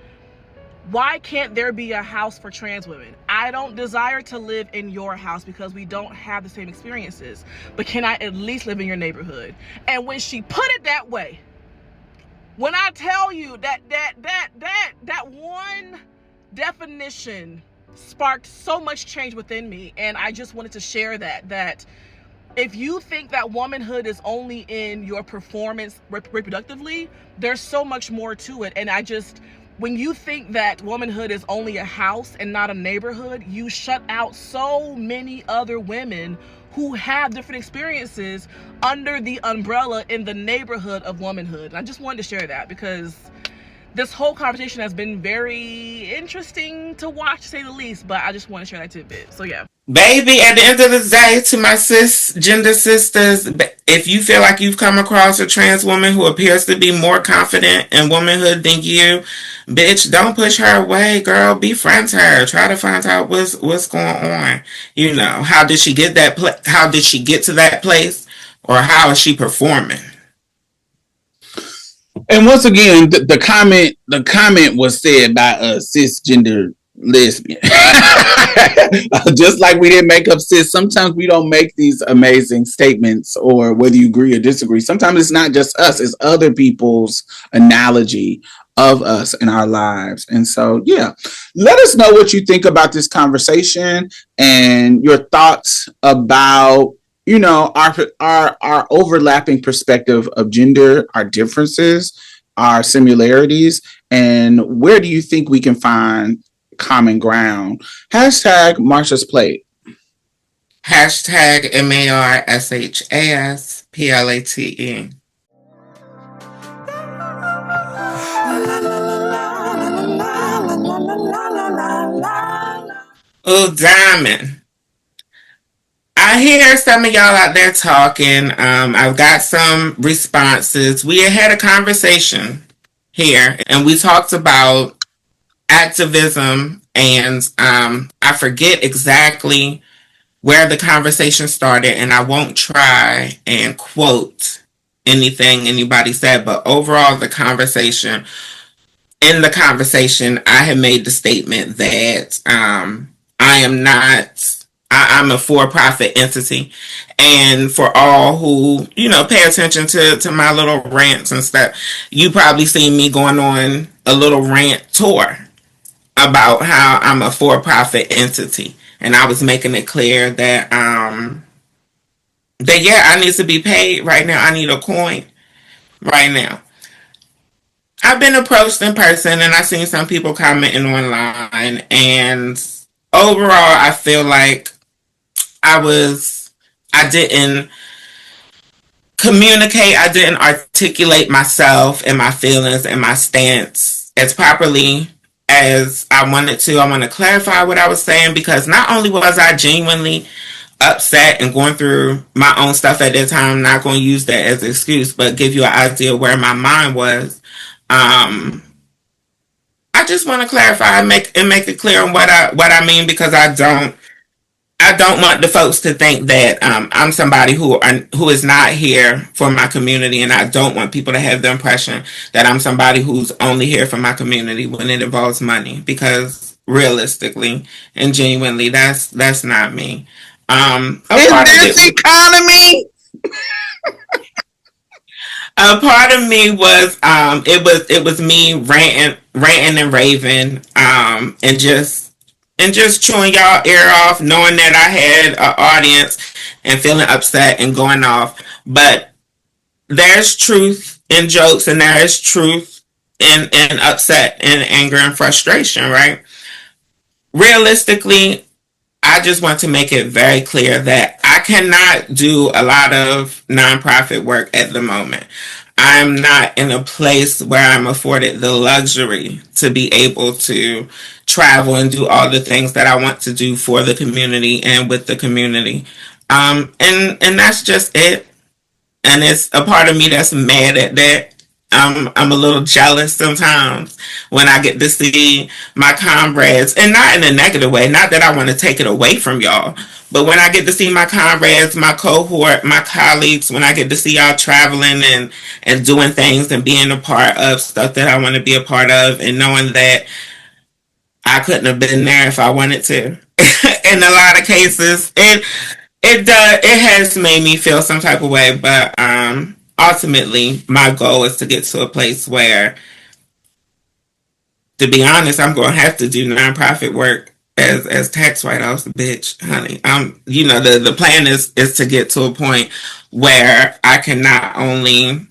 why can't there be a house for trans women? I don't desire to live in your house because we don't have the same experiences, but can I at least live in your neighborhood? And when she put it that way, when I tell you that one definition sparked so much change within me. And I just wanted to share that if you think that womanhood is only in your performance reproductively, there's so much more to it. And when you think that womanhood is only a house and not a neighborhood, you shut out so many other women who have different experiences under the umbrella in the neighborhood of womanhood. And I just wanted to share that because this whole conversation has been very interesting to watch, to say the least, but I just want to share that tidbit. So yeah. Baby, at the end of the day, to my cisgender sisters, if you feel like you've come across a trans woman who appears to be more confident in womanhood than you, bitch, don't push her away, girl. Befriend her. Try to find out what's going on. You know, how did she get how did she get to that place, or how is she performing? And once again, the comment was said by a cisgender lesbian. Just like we didn't make up cis, sometimes we don't make these amazing statements, or whether you agree or disagree. Sometimes it's not just us, it's other people's analogy of us in our lives. And so, yeah, let us know what you think about this conversation and your thoughts about, you know, our overlapping perspective of gender, our differences, our similarities, and where do you think we can find common ground? Hashtag Marsha's Plate. Hashtag MARSHASPLATE. Oh, Diamond. I hear some of y'all out there talking. I've got some responses. We had a conversation here, and we talked about activism, and I forget exactly where the conversation started, and I won't try and quote anything anybody said, but overall, in the conversation, I had made the statement that I'm a for-profit entity, and for all who, you know, pay attention to my little rants and stuff, you probably seen me going on a little rant tour about how I'm a for-profit entity, and I was making it clear that yeah, I need to be paid right now. I need a coin right now. I've been approached in person, and I've seen some people commenting online, and overall, I feel like I didn't communicate, I didn't articulate myself and my feelings and my stance as properly as I wanted to. I want to clarify what I was saying, because not only was I genuinely upset and going through my own stuff at that time, I'm not going to use that as an excuse, but give you an idea where my mind was. I just want to clarify and make it clear on what I mean, because I don't want the folks to think that I'm somebody who is not here for my community, and I don't want people to have the impression that I'm somebody who's only here for my community when it involves money, because realistically and genuinely, that's not me. In this economy, a part of me was it was me ranting and raving, and just chewing y'all ear off, knowing that I had an audience and feeling upset and going off. But there's truth in jokes, and there is truth in upset and anger and frustration, right? Realistically, I just want to make it very clear that I cannot do a lot of nonprofit work at the moment. I'm not in a place where I'm afforded the luxury to be able to travel and do all the things that I want to do for the community and with the community. And that's just it. And it's a part of me that's mad at that. I'm a little jealous sometimes when I get to see my comrades, and not in a negative way, not that I want to take it away from y'all, but when I get to see my comrades, my cohort, my colleagues, when I get to see y'all traveling and doing things and being a part of stuff that I want to be a part of, and knowing that I couldn't have been there if I wanted to. In a lot of cases, it has made me feel some type of way, but ultimately, my goal is to get to a place where, to be honest, I'm going to have to do nonprofit work as tax write-offs, bitch, honey. You know, the plan is to get to a point where I can not only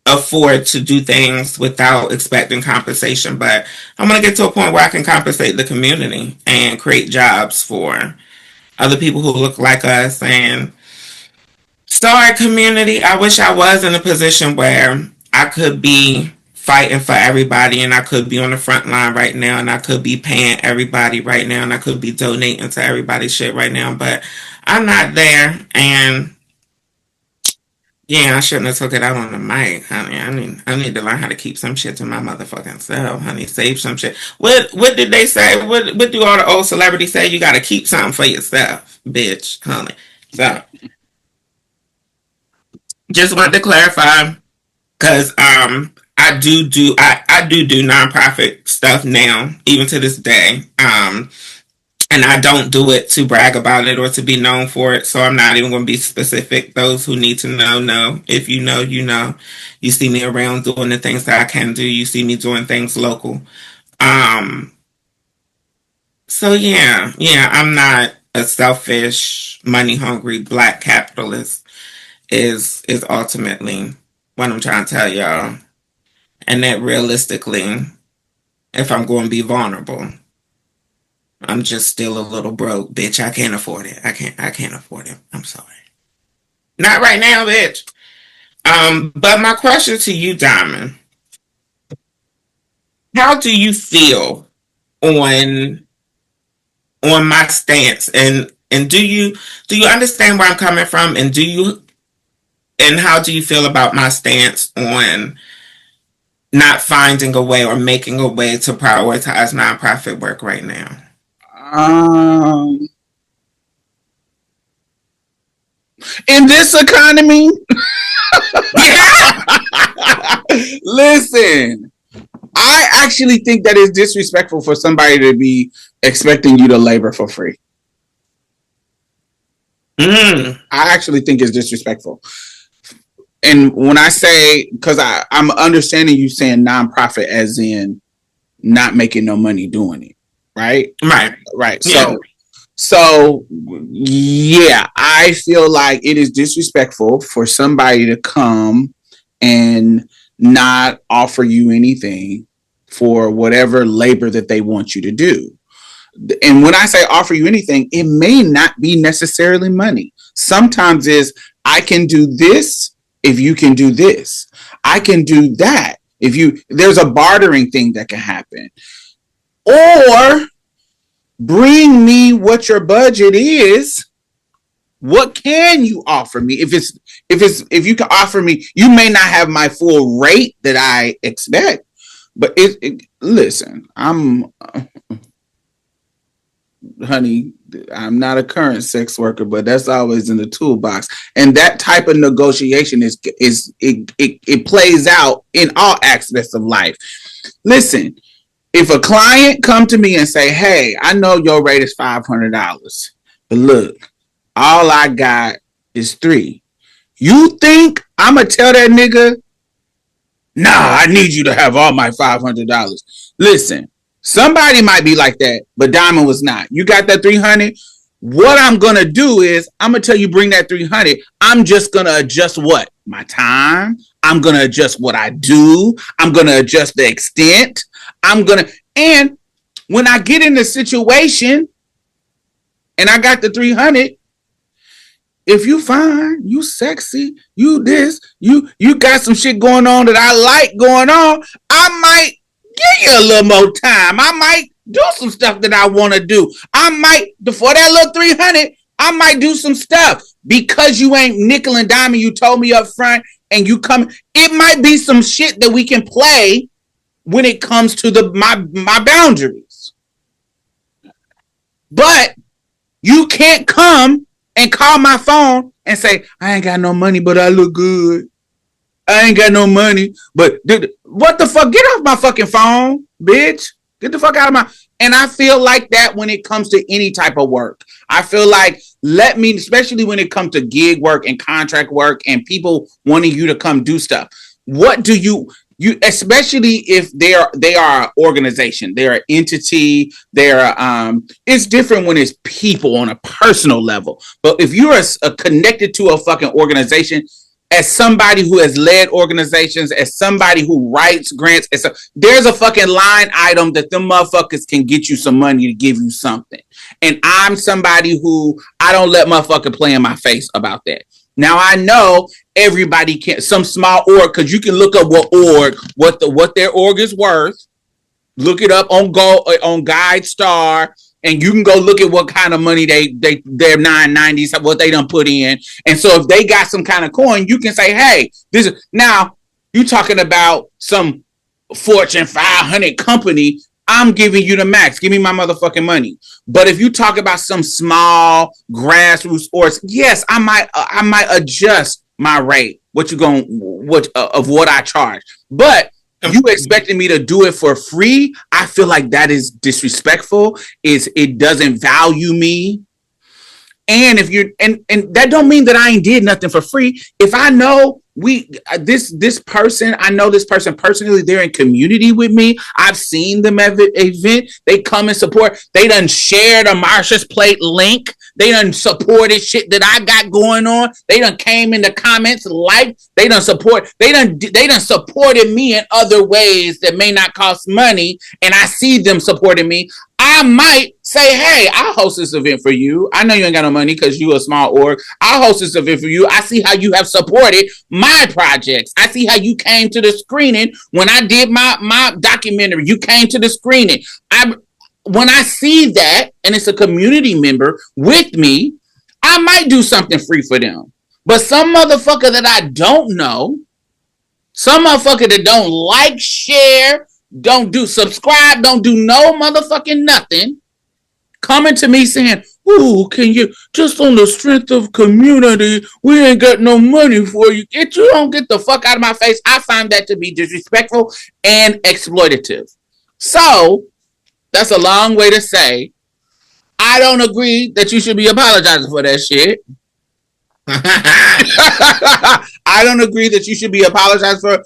afford to do things without expecting compensation, but I'm going to get to a point where I can compensate the community and create jobs for other people who look like us and start community. I wish I was in a position where I could be fighting for everybody and I could be on the front line right now and I could be paying everybody right now and I could be donating to everybody's shit right now, but I'm not there. And yeah, I shouldn't have took it out on the mic, honey. I need to learn how to keep some shit to my motherfucking self, honey. Save some shit. What did they say? What do all the old celebrities say? You gotta keep something for yourself, bitch, honey. So just wanted to clarify, because I do nonprofit stuff now, even to this day. And I don't do it to brag about it or to be known for it. So I'm not even going to be specific. Those who need to know. If you know, you know. You see me around doing the things that I can do. You see me doing things local. So yeah, I'm not a selfish, money-hungry black capitalist is ultimately what I'm trying to tell y'all. And that realistically, if I'm going to be vulnerable, I'm just still a little broke, bitch. I can't afford it. I can't afford it. I'm sorry. Not right now, bitch. But my question to you, Diamond, how do you feel on my stance? And do you understand where I'm coming from? And how do you feel about my stance on not finding a way or making a way to prioritize nonprofit work right now? In this economy, listen, I actually think that it's disrespectful for somebody to be expecting you to labor for free. I actually think it's disrespectful. And when I say, because I'm understanding you saying nonprofit as in not making no money doing it. Right. Yeah. So yeah, I feel like it is disrespectful for somebody to come and not offer you anything for whatever labor that they want you to do. And when I say offer you anything, it may not be necessarily money. Sometimes I can do this if you can do this. I can do that there's a bartering thing that can happen. Or bring me what your budget is. What can you offer me? If you can offer me, you may not have my full rate that I expect, but listen, honey, I'm not a current sex worker, but that's always in the toolbox. And that type of negotiation it plays out in all aspects of life. Listen, if a client come to me and say, hey, I know your rate is $500, but look, all I got is $3. You think I'm going to tell that nigga, nah, I need you to have all my $500. Listen, somebody might be like that, but Diamond was not. You got that $300? What I'm going to do is I'm going to tell you bring that $300. I'm just going to adjust what? My time. I'm going to adjust what I do. I'm going to adjust the extent. And when I get in the situation and I got the $300, if you fine, you sexy, you this, you got some shit going on that I like going on, I might give you a little more time. I might do some stuff that I want to do. I might, for that little $300, I might do some stuff because you ain't nickel and diming. You told me up front and you come. It might be some shit that we can play when it comes to my boundaries. But you can't come and call my phone and say, I ain't got no money, but I look good. I ain't got no money, but dude, what the fuck? Get off my fucking phone, bitch. Get the fuck out of my... And I feel like that when it comes to any type of work. I feel like, especially when it comes to gig work and contract work and people wanting you to come do stuff. What do you You, especially if they are an organization, they're an entity, it's different when it's people on a personal level. But if you're connected to a fucking organization, as somebody who has led organizations, as somebody who writes grants, there's a fucking line item that them motherfuckers can get you some money to give you something. And I'm somebody who I don't let motherfucker play in my face about that. Now I know everybody can, some small org, because you can look up what their org is worth. Look it up on GuideStar, and you can go look at what kind of money their 990s, what they done put in. And so if they got some kind of coin, you can say, hey, this is, now you talking about some Fortune 500 company. I'm giving you the max. Give me my motherfucking money. But if you talk about some small grassroots orgs, yes, I might adjust my rate. Of what I charge. But you expecting me to do it for free? I feel like that is disrespectful. It doesn't value me. And if you're and that don't mean that I ain't did nothing for free. If I know this person, I know this person personally, they're in community with me. I've seen them at the event. They come and support. They done shared a Marsha's Plate link. They done supported shit that I got going on. They done came in the comments, they done supported me in other ways that may not cost money. And I see them supporting me. I might say, hey, I'll host this event for you. I know you ain't got no money because you a small org. I'll host this event for you. I see how you have supported my projects. I see how you came to the screening when I did my documentary. You came to the screening. When I see that, and it's a community member with me, I might do something free for them. But some motherfucker that I don't know, some motherfucker that don't like, share, don't do subscribe, don't do no motherfucking nothing, coming to me saying, ooh, can you, just on the strength of community, we ain't got no money for you. You don't get the fuck out of my face. I find that to be disrespectful and exploitative. So, that's a long way to say, I don't agree that you should be apologizing for that shit. I don't agree that you should be apologizing for.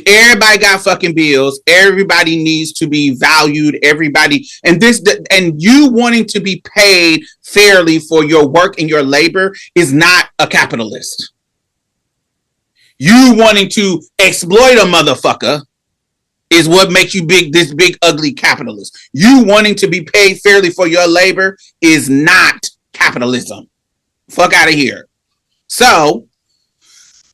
Everybody got fucking bills. Everybody needs to be valued. Everybody, and you wanting to be paid fairly for your work and your labor is not a capitalist. You wanting to exploit a motherfucker is what makes you this big ugly capitalist. You wanting to be paid fairly for your labor is not capitalism. Fuck out of here. So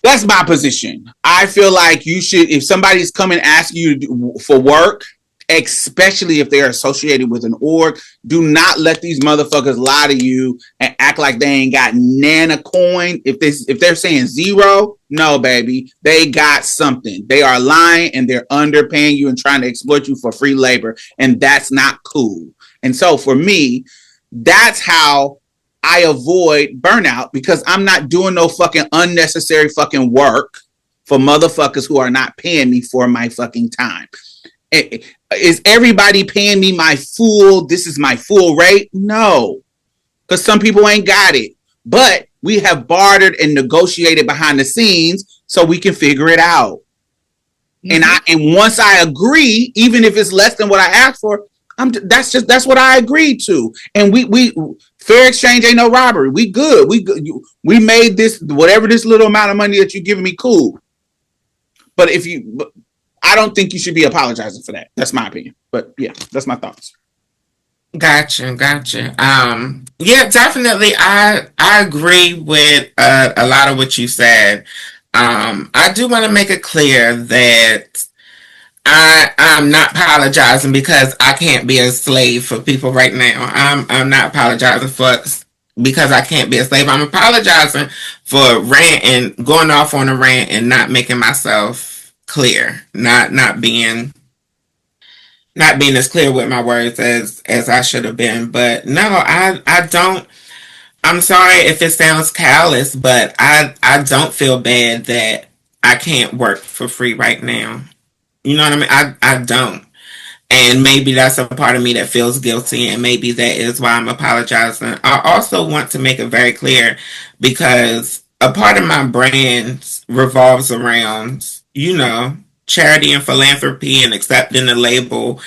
that's my position. I feel like you should, if somebody's coming asking you for work, especially if they're associated with an org, do not let these motherfuckers lie to you and act like they ain't got nana coin. If they're saying zero, no, baby, they got something. They are lying and they're underpaying you and trying to exploit you for free labor, and that's not cool. And so for me, that's how I avoid burnout, because I'm not doing no fucking unnecessary fucking work for motherfuckers who are not paying me for my fucking time. Is everybody paying me this is my full rate? No, because some people ain't got it. But we have bartered and negotiated behind the scenes so we can figure it out. Mm-hmm. And once I agree, even if it's less than what I asked for, that's what I agreed to. And we fair exchange ain't no robbery. We good. We made this, whatever this little amount of money that you're giving me, cool. But I don't think you should be apologizing for that. That's my opinion. But yeah, that's my thoughts. Gotcha. Yeah, definitely. I agree with a lot of what you said. I do want to make it clear that I'm not apologizing because I can't be a slave for people right now. I'm not apologizing because I can't be a slave. I'm apologizing for going off on a rant and not making myself clear, not being as clear with my words as I should have been. But no, I don't. I'm sorry if it sounds callous, but I don't feel bad that I can't work for free right now. You know what I mean? I don't. And maybe that's a part of me that feels guilty, and maybe that is why I'm apologizing. I also want to make it very clear, because a part of my brand revolves around, charity and philanthropy and accepting the label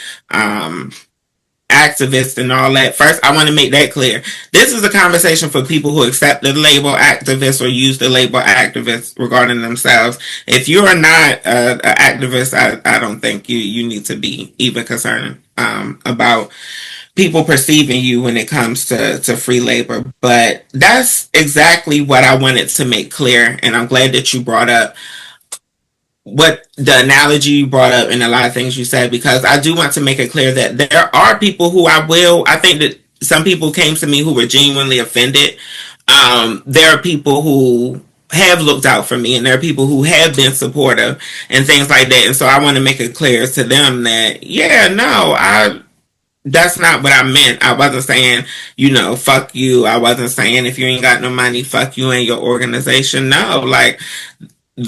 activist and all that. First, I want to make that clear. This is a conversation for people who accept the label activist or use the label activist regarding themselves. If you are not an activist, I don't think you need to be even concerned about people perceiving you when it comes to free labor. But that's exactly what I wanted to make clear, and I'm glad that you brought up what the analogy you brought up and a lot of things you said, because I do want to make it clear that there are people who I think that some people came to me who were genuinely offended. There are people who have looked out for me, and there are people who have been supportive and things like that. And so I want to make it clear to them that, that's not what I meant. I wasn't saying, fuck you. I wasn't saying if you ain't got no money, fuck you and your organization. No,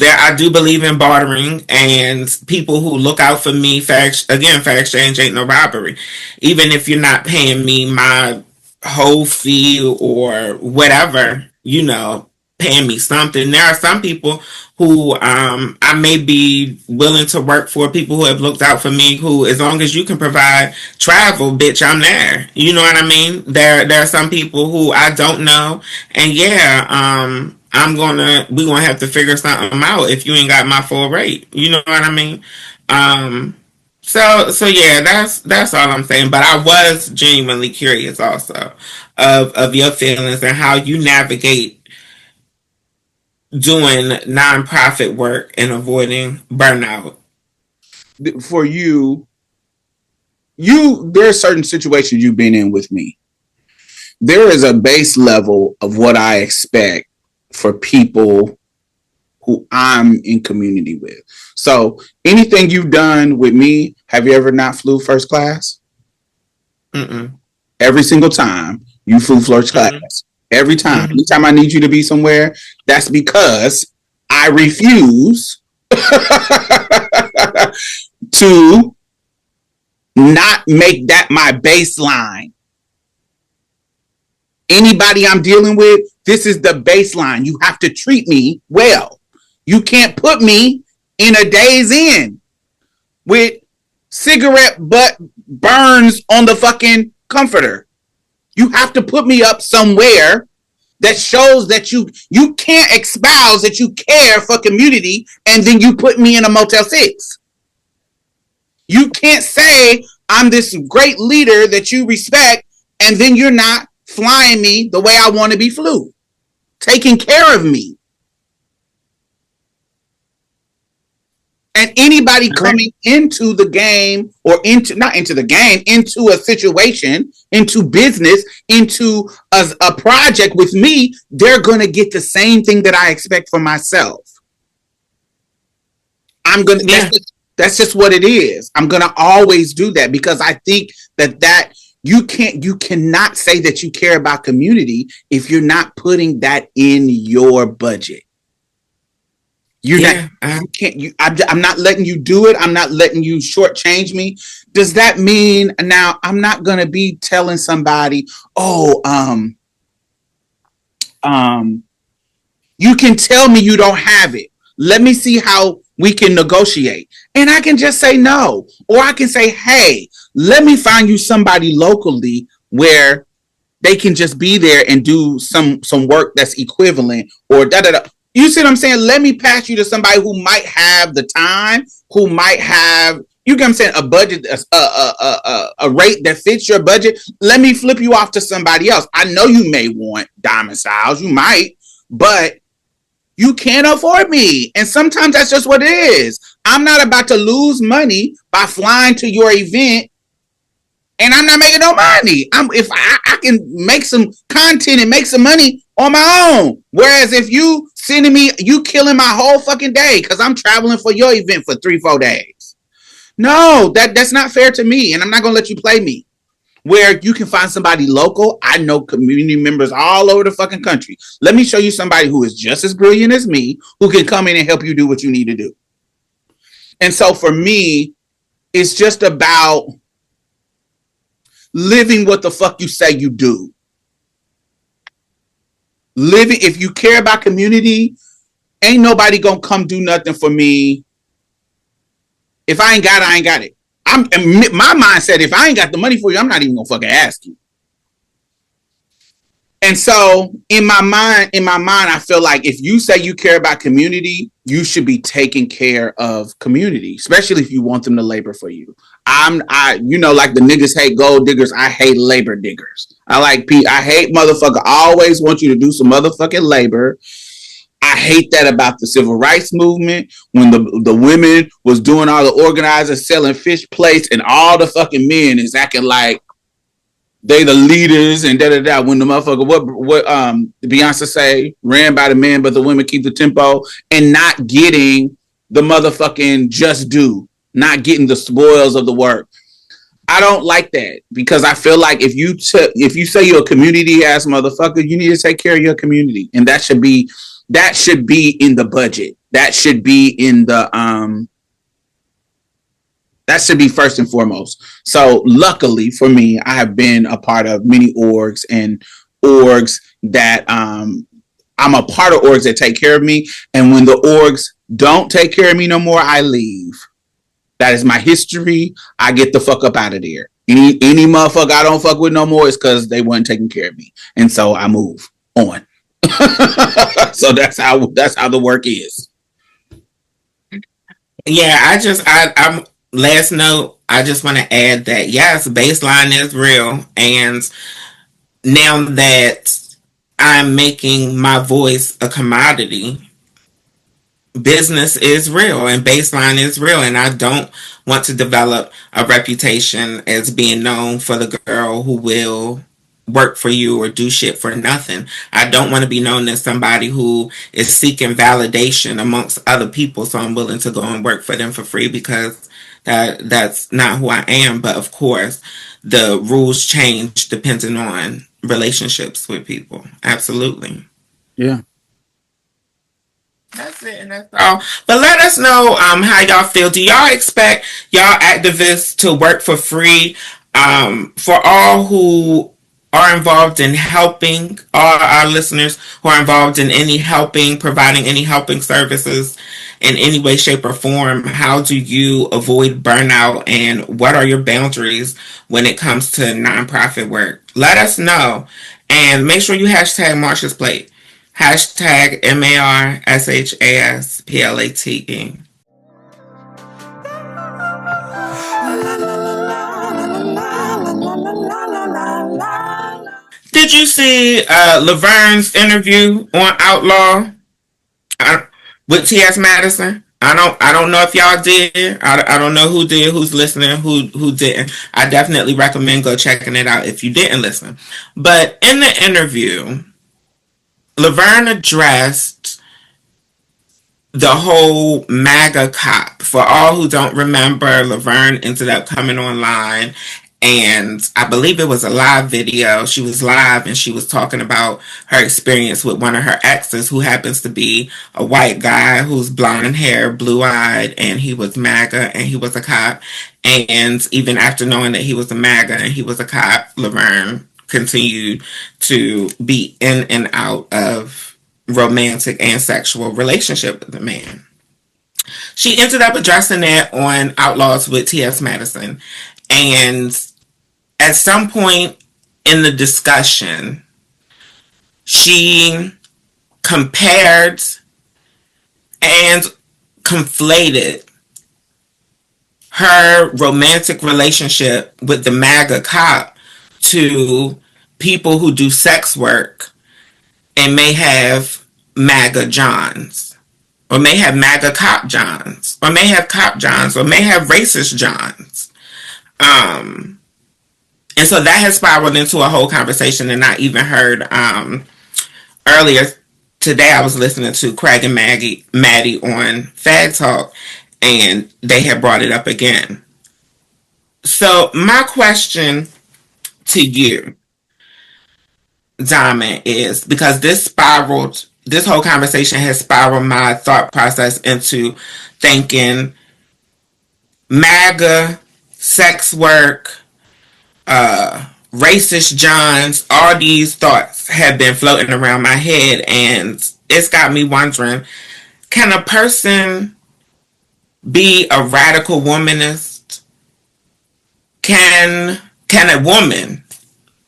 I do believe in bartering, and people who look out for me. Fair exchange ain't no robbery. Even if you're not paying me my whole fee or whatever, paying me something. There are some people who I may be willing to work for, people who have looked out for me, who, as long as you can provide travel, bitch, I'm there. You know what I mean? There are some people who I don't know, and we're gonna have to figure something out if you ain't got my full rate. You know what I mean? So yeah, that's all I'm saying. But I was genuinely curious also of your feelings and how you navigate doing nonprofit work and avoiding burnout. For you, there are certain situations you've been in with me. There is a base level of what I expect for people who I'm in community with. So anything you've done with me, have you ever not flew first class? Mm-mm. Every single time you flew first class. Mm-hmm. Every time. Mm-hmm. Anytime I need you to be somewhere, that's because I refuse to not make that my baseline. Anybody I'm dealing with, this is the baseline. You have to treat me well. You can't put me in a Days Inn with cigarette butt burns on the fucking comforter. You have to put me up somewhere that shows that you can't espouse that you care for community, and then you put me in a Motel 6. You can't say I'm this great leader that you respect, and then you're not flying me the way I want to be flew, taking care of me. And anybody coming into the game or into a situation, into business, into a project with me, they're going to get the same thing that I expect for myself. That's just what it is. I'm going to always do that because I think that you cannot say that you care about community if you're not putting that in your budget. I'm not letting you do it. I'm not letting you shortchange me. Does that mean now I'm not going to be telling somebody, you can tell me you don't have it. Let me see how we can negotiate. And I can just say no. Or I can say, hey, let me find you somebody locally where they can just be there and do some work that's equivalent or da-da-da. You see what I'm saying? Let me pass you to somebody who might have the time, who might have, you get what I'm saying, a budget, a rate that fits your budget. Let me flip you off to somebody else. I know you may want Diamond Stylz, you might, but you can't afford me. And sometimes that's just what it is. I'm not about to lose money by flying to your event and I'm not making no money. If I can make some content and make some money on my own. Whereas if you sending me, you killing my whole fucking day because I'm traveling for your event for 3-4 days. No, that's not fair to me. And I'm not going to let you play me. Where you can find somebody local. I know community members all over the fucking country. Let me show you somebody who is just as brilliant as me, who can come in and help you do what you need to do. And so for me, it's just about living what the fuck you say you do. Living, if you care about community, ain't nobody gonna come do nothing for me If I ain't got it, I ain't got it. My mindset, if I ain't got the money for you, I'm not even gonna fucking ask you. And so in my mind, I feel like if you say you care about community, you should be taking care of community, especially if you want them to labor for you. Like the niggas hate gold diggers. I hate labor diggers. I hate motherfucker. I always want you to do some motherfucking labor. I hate that about the civil rights movement when the women was doing all the organizers selling fish plates and all the fucking men is acting like they the leaders and da da da. When the motherfucker what Beyonce say, ran by the men, but the women keep the tempo, and not getting the motherfucking just due, not getting the spoils of the work. I don't like that because I feel like if you say you're a community ass motherfucker, you need to take care of your community, and that should be in the budget. That should be in the that should be first and foremost. So luckily for me, I have been a part of many orgs that I'm a part of orgs that take care of me. And when the orgs don't take care of me no more, I leave. That is my history. I get the fuck up out of there. Any motherfucker I don't fuck with no more is because they weren't taking care of me. And so I move on. So that's how the work is. Yeah, I'm last note, I just want to add that yes, baseline is real, and now that I'm making my voice a commodity, business is real and baseline is real, and I don't want to develop a reputation as being known for the girl who will work for you or do shit for nothing. I don't want to be known as somebody who is seeking validation amongst other people, so I'm willing to go and work for them for free because that's not who I am. But of course, the rules change depending on relationships with people. Absolutely. Yeah. That's it, and that's all. But let us know how y'all feel. Do y'all expect y'all activists to work for free? For all who are involved in helping, all our listeners who are involved in any helping, providing any helping services in any way, shape, or form, how do you avoid burnout, and what are your boundaries when it comes to nonprofit work? Let us know, and make sure you hashtag Marsha's Plate. Hashtag MARSHASPLATE. Did you see Laverne's interview on Outlaw with T.S. Madison? I don't know if y'all did. I don't know who did, who's listening, who didn't. I definitely recommend go checking it out if you didn't listen. But in the interview, Laverne addressed the whole MAGA cop. For all who don't remember, Laverne ended up coming online, and I believe it was a live video. She was live and she was talking about her experience with one of her exes, who happens to be a white guy who's blonde hair, blue-eyed, and he was MAGA and he was a cop. And even after knowing that he was a MAGA and he was a cop, Laverne continued to be in and out of romantic and sexual relationship with the man. She ended up addressing that on Outlaws with T.S. Madison. And at some point in the discussion, she compared and conflated her romantic relationship with the MAGA cop to people who do sex work and may have MAGA Johns, or may have MAGA cop Johns, or may have cop Johns, or may have racist Johns. And so that has spiraled into a whole conversation, and I even heard earlier today I was listening to Craig and Maddie on Fag Talk, and they had brought it up again. So my question to you, Diamond, is, because this whole conversation has spiraled my thought process into thinking MAGA, sex work, racist Johns, all these thoughts have been floating around my head, and it's got me wondering, can a person be a radical womanist? Can a woman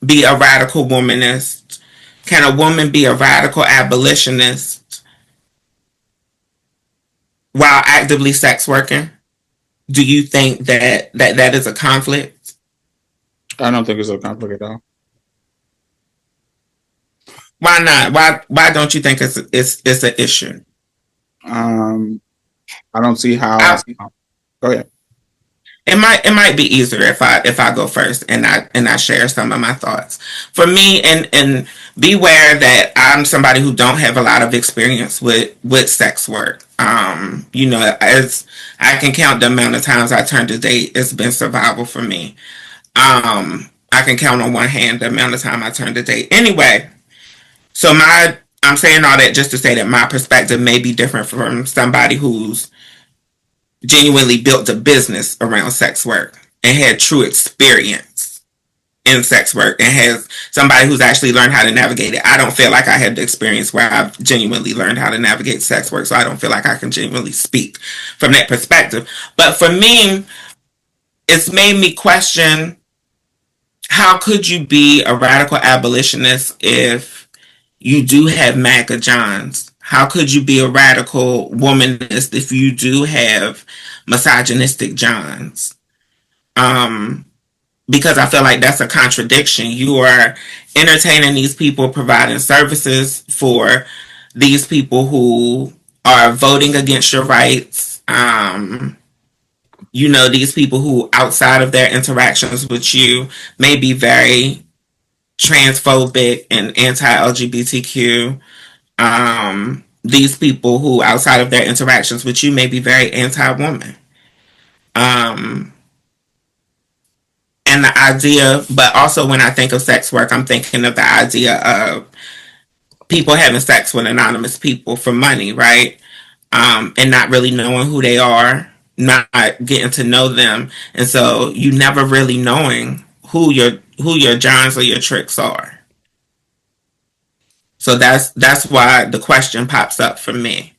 be a radical womanist? Can a woman be a radical abolitionist while actively sex working? Do you think that is a conflict? I don't think it's a conflict at all. Why not? Why don't you think it's an issue? I don't see how. Go ahead. It might be easier if I go first and I share some of my thoughts. For me, and beware that I'm somebody who don't have a lot of experience with sex work. As I can count the amount of times I turned a date, it's been survival for me. I can count on one hand the amount of time I turned a date. Anyway, so I'm saying all that just to say that my perspective may be different from somebody who's genuinely built a business around sex work and had true experience in sex work and has somebody who's actually learned how to navigate it. I don't feel like I had the experience where I've genuinely learned how to navigate sex work, so I don't feel like I can genuinely speak from that perspective. But for me, it's made me question, how could you be a radical abolitionist if you do have MAGA Johns? How could you be a radical womanist if you do have misogynistic Johns? Because I feel like that's a contradiction. You are entertaining these people, providing services for these people who are voting against your rights. These people who, outside of their interactions with you, may be very transphobic and anti-LGBTQ. These people who, outside of their interactions with you, may be very anti-woman. And the idea, but also when I think of sex work, I'm thinking of the idea of people having sex with anonymous people for money, right? And not really knowing who they are, not getting to know them. And so you never really knowing who your Johns or your tricks are. So that's why the question pops up for me.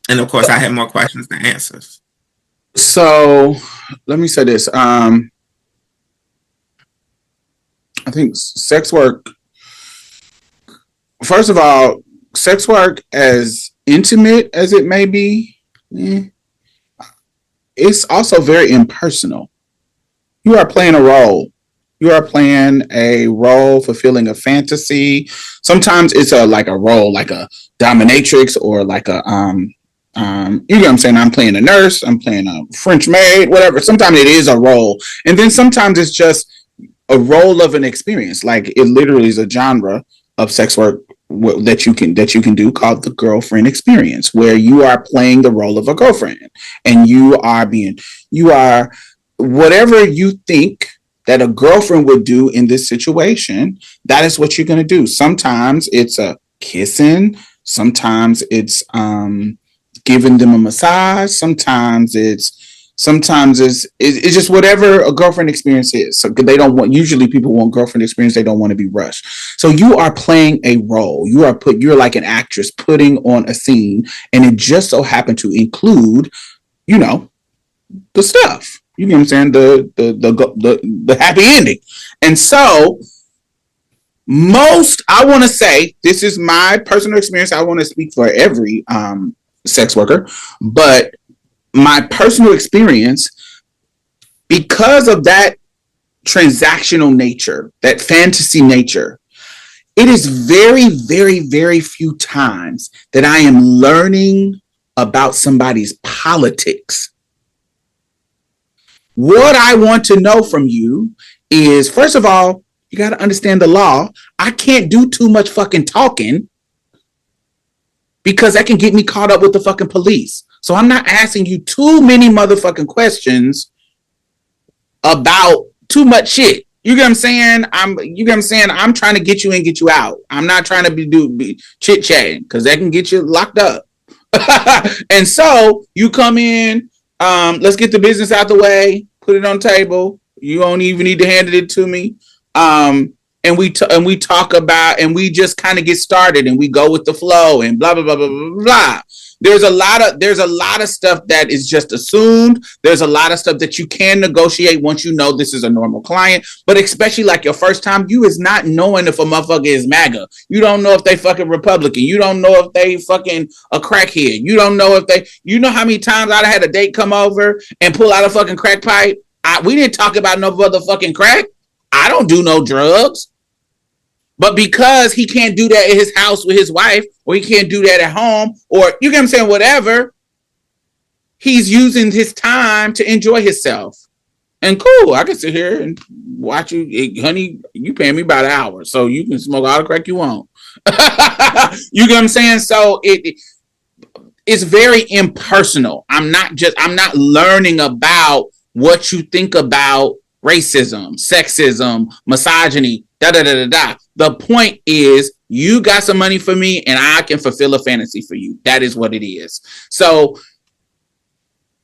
And of course, I have more questions than answers. So let me say this. I think sex work, first of all, sex work, as intimate as it may be, it's also very impersonal. You are playing a role. You are playing a role, fulfilling a fantasy. Sometimes it's like a role, like a dominatrix, or like a you know what I'm saying? I'm playing a nurse. I'm playing a French maid, whatever. Sometimes it is a role, and then sometimes it's just a role of an experience. Like, it literally is a genre of sex work that you can do called the girlfriend experience, where you are playing the role of a girlfriend, and you are whatever you think that a girlfriend would do in this situation. That is what you're going to do. Sometimes it's a kissing. Sometimes it's giving them a massage. Sometimes it's just whatever a girlfriend experience is. So usually people want girlfriend experience. They don't want to be rushed. So you are playing a role. You're like an actress putting on a scene, and it just so happened to include, the stuff. You know what I'm saying? The happy ending. And so I want to say, this is my personal experience. I want to speak for every sex worker, but my personal experience, because of that transactional nature, that fantasy nature, it is very, very, very few times that I am learning about somebody's politics. What I want to know from you is, first of all, you got to understand the law. I can't do too much fucking talking, because that can get me caught up with the fucking police. So I'm not asking you too many motherfucking questions about too much shit. You get what I'm saying? I'm trying to get you in, get you out. I'm not trying to be chit chatting, because that can get you locked up. And so you come in, let's get the business out the way, put it on the table. You don't even need to hand it to me. And we talk about, and we just kind of get started, and we go with the flow, and blah, blah, blah, blah, blah, blah. There's a lot of stuff that is just assumed. There's a lot of stuff that you can negotiate once you know this is a normal client. But especially like your first time, you is not knowing if a motherfucker is MAGA. You don't know if they fucking Republican. You don't know if they fucking a crackhead. You don't know if they, you know how many times I had a date come over and pull out a fucking crack pipe? We didn't talk about no motherfucking crack. I don't do no drugs. But because he can't do that in his house with his wife, or he can't do that at home, or you get what I'm saying, whatever, he's using his time to enjoy himself. And cool, I can sit here and watch you. Honey, you paying me about an hour, so you can smoke all the crack you want. You get what I'm saying? So it's very impersonal. I'm not learning about what you think about racism, sexism, misogyny, da-da-da-da-da. The point is, you got some money for me and I can fulfill a fantasy for you. That is what it is. So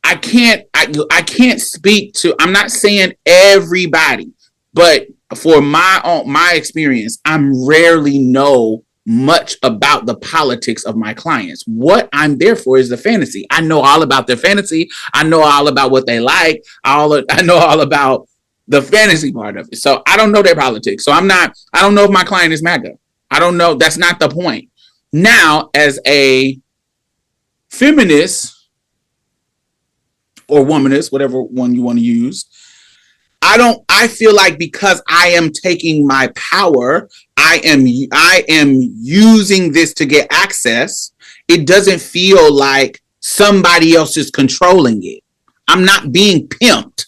I can't speak to, I'm not saying everybody, but for my experience, I'm rarely know much about the politics of my clients. What I'm there for is the fantasy. I know all about their fantasy. I know all about what they like. I know all about the fantasy part of it. So I don't know their politics. So I don't know if my client is MAGA. I don't know. That's not the point. Now, as a feminist or womanist, whatever one you want to use, I feel like because I am taking my power, I am using this to get access. It doesn't feel like somebody else is controlling it. I'm not being pimped.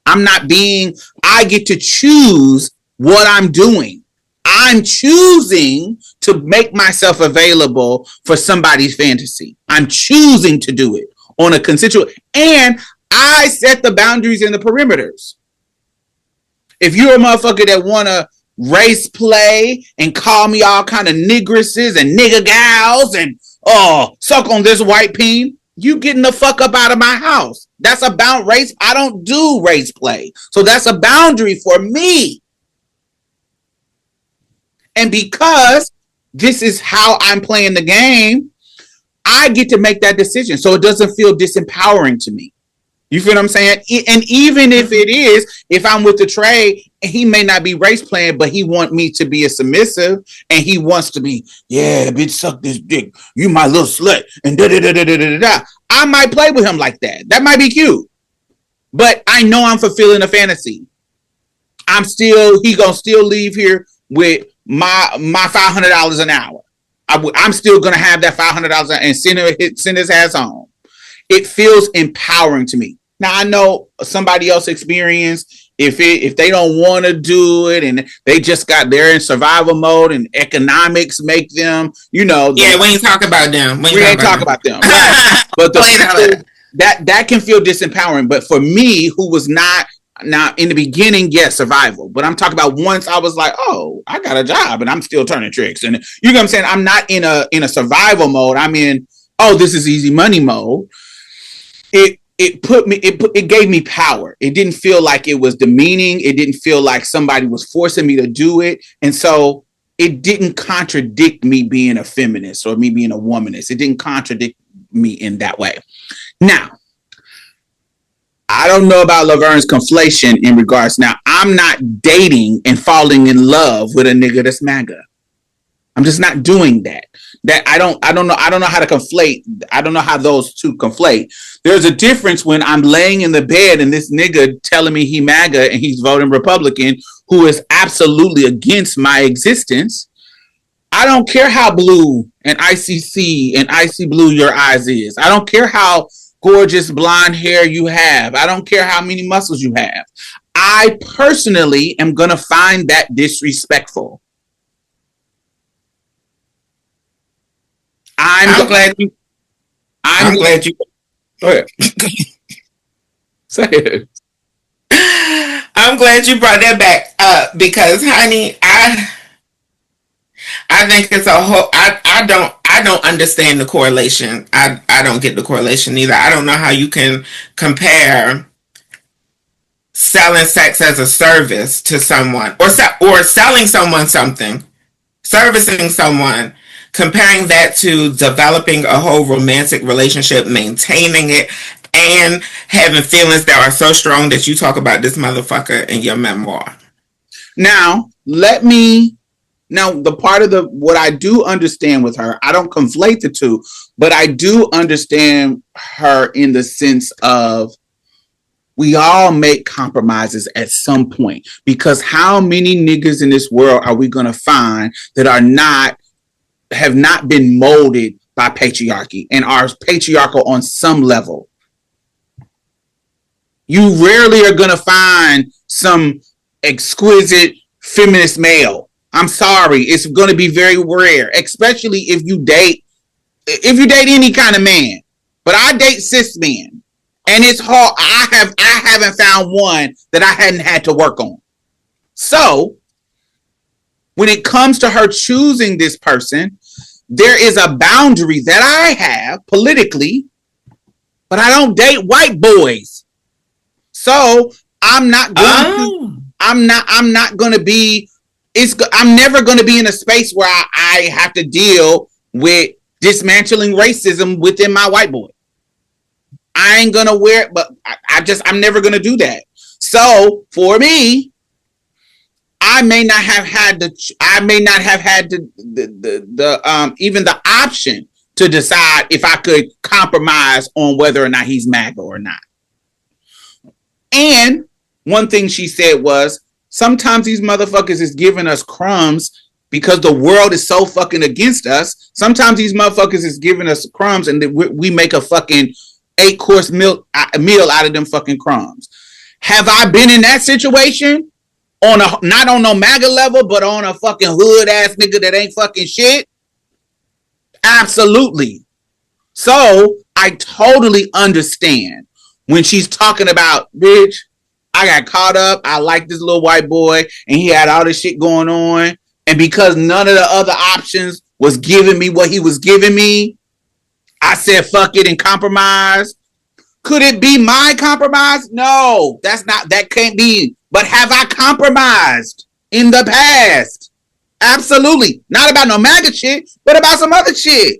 I get to choose what I'm doing. I'm choosing to make myself available for somebody's fantasy. I'm choosing to do it on a constituent, and I set the boundaries and the perimeters. If you're a motherfucker that want to race play and call me all kind of nigresses and nigga gals and suck on this white peen, you getting the fuck up out of my house. That's about race. I don't do race play. So that's a boundary for me. And because this is how I'm playing the game, I get to make that decision. So it doesn't feel disempowering to me. You feel what I'm saying? And even if it is, if I'm with the trade, he may not be race playing, but he want me to be a submissive, and he wants to be, yeah, bitch, suck this dick. You my little slut, and da-da-da-da-da-da-da. I might play with him like that. That might be cute. But I know I'm fulfilling a fantasy. He gonna still leave here with my $500 an hour. I'm still gonna have that $500 and send his ass home. It feels empowering to me. Now I know somebody else experience if they don't want to do it and they just they're in survival mode and economics make them, we ain't talk about them. We ain't talk about them. But that can feel disempowering. But for me, who was not now in the beginning, yes, survival. But I'm talking about once I was like, oh, I got a job and I'm still turning tricks, and you know what I'm saying. I'm not in a survival mode. I'm in this is easy money mode. It gave me power. It didn't feel like it was demeaning. It didn't feel like somebody was forcing me to do it. And so it didn't contradict me being a feminist or me being a womanist. It didn't contradict me in that way. Now, I don't know about Laverne's conflation in regards. Now, I'm not dating and falling in love with a nigga that's MAGA. I'm just not doing that. I don't know how to conflate. I don't know how those two conflate. There's a difference when I'm laying in the bed and this nigga telling me he MAGA and he's voting Republican, who is absolutely against my existence. I don't care how blue and ICC and icy blue your eyes is. I don't care how gorgeous blonde hair you have. I don't care how many muscles you have. I personally am going to find that disrespectful. I'm glad you. Go ahead. Say it. I'm glad you brought that back up because, honey, I think it's a whole. I don't understand the correlation. I don't get the correlation either. I don't know how you can compare selling sex as a service to someone or selling someone something, servicing someone comparing that to developing a whole romantic relationship, maintaining it, and having feelings that are so strong that you talk about this motherfucker in your memoir. Now, the part of what I do understand with her, I don't conflate the two, but I do understand her in the sense of we all make compromises at some point, because how many niggas in this world are we going to find that have not been molded by patriarchy and are patriarchal on some level? You rarely are going to find some exquisite feminist male. I'm sorry. It's going to be very rare, especially if you date any kind of man. But I date cis men, and it's hard. I haven't found one that I hadn't had to work on. So when it comes to her choosing this person, there is a boundary that I have politically, but I don't date white boys. So I'm never going to be in a space where I have to deal with dismantling racism within my white boy. I ain't going to wear it, but I'm never going to do that. So for me, I may not have had even the option to decide if I could compromise on whether or not he's MAGA or not. And one thing she said was, sometimes these motherfuckers is giving us crumbs because the world is so fucking against us. Sometimes these motherfuckers is giving us crumbs and we make a fucking 8-course meal out of them fucking crumbs. Have I been in that situation? Not on no MAGA level, but on a fucking hood ass nigga that ain't fucking shit? Absolutely. So I totally understand when she's talking about, bitch, I got caught up. I like this little white boy and he had all this shit going on. And because none of the other options was giving me what he was giving me, I said, fuck it and compromise. Could it be my compromise? No, that can't be. But have I compromised in the past? Absolutely. Not about no MAGA shit, but about some other shit.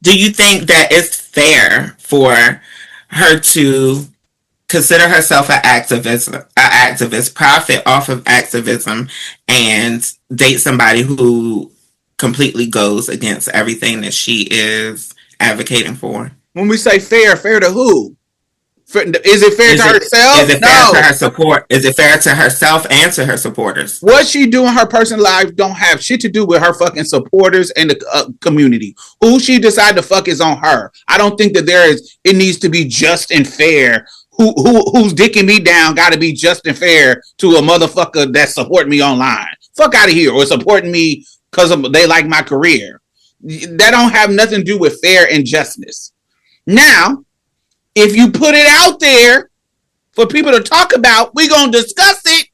Do you think that it's fair for her to consider herself an activist, profit off of activism, and date somebody who completely goes against everything that she is advocating for? When we say fair to who? Is it fair to herself? Is it fair to her support? Is it fair to herself and to her supporters? What she do in her personal life don't have shit to do with her fucking supporters and the community. Who she decide to fuck is on her. I don't think that it needs to be just and fair. Who's dicking me down got to be just and fair to a motherfucker that support me online. Fuck out of here, or supporting me because they like my career. That don't have nothing to do with fair and justness. Now, if you put it out there for people to talk about, we gonna discuss it.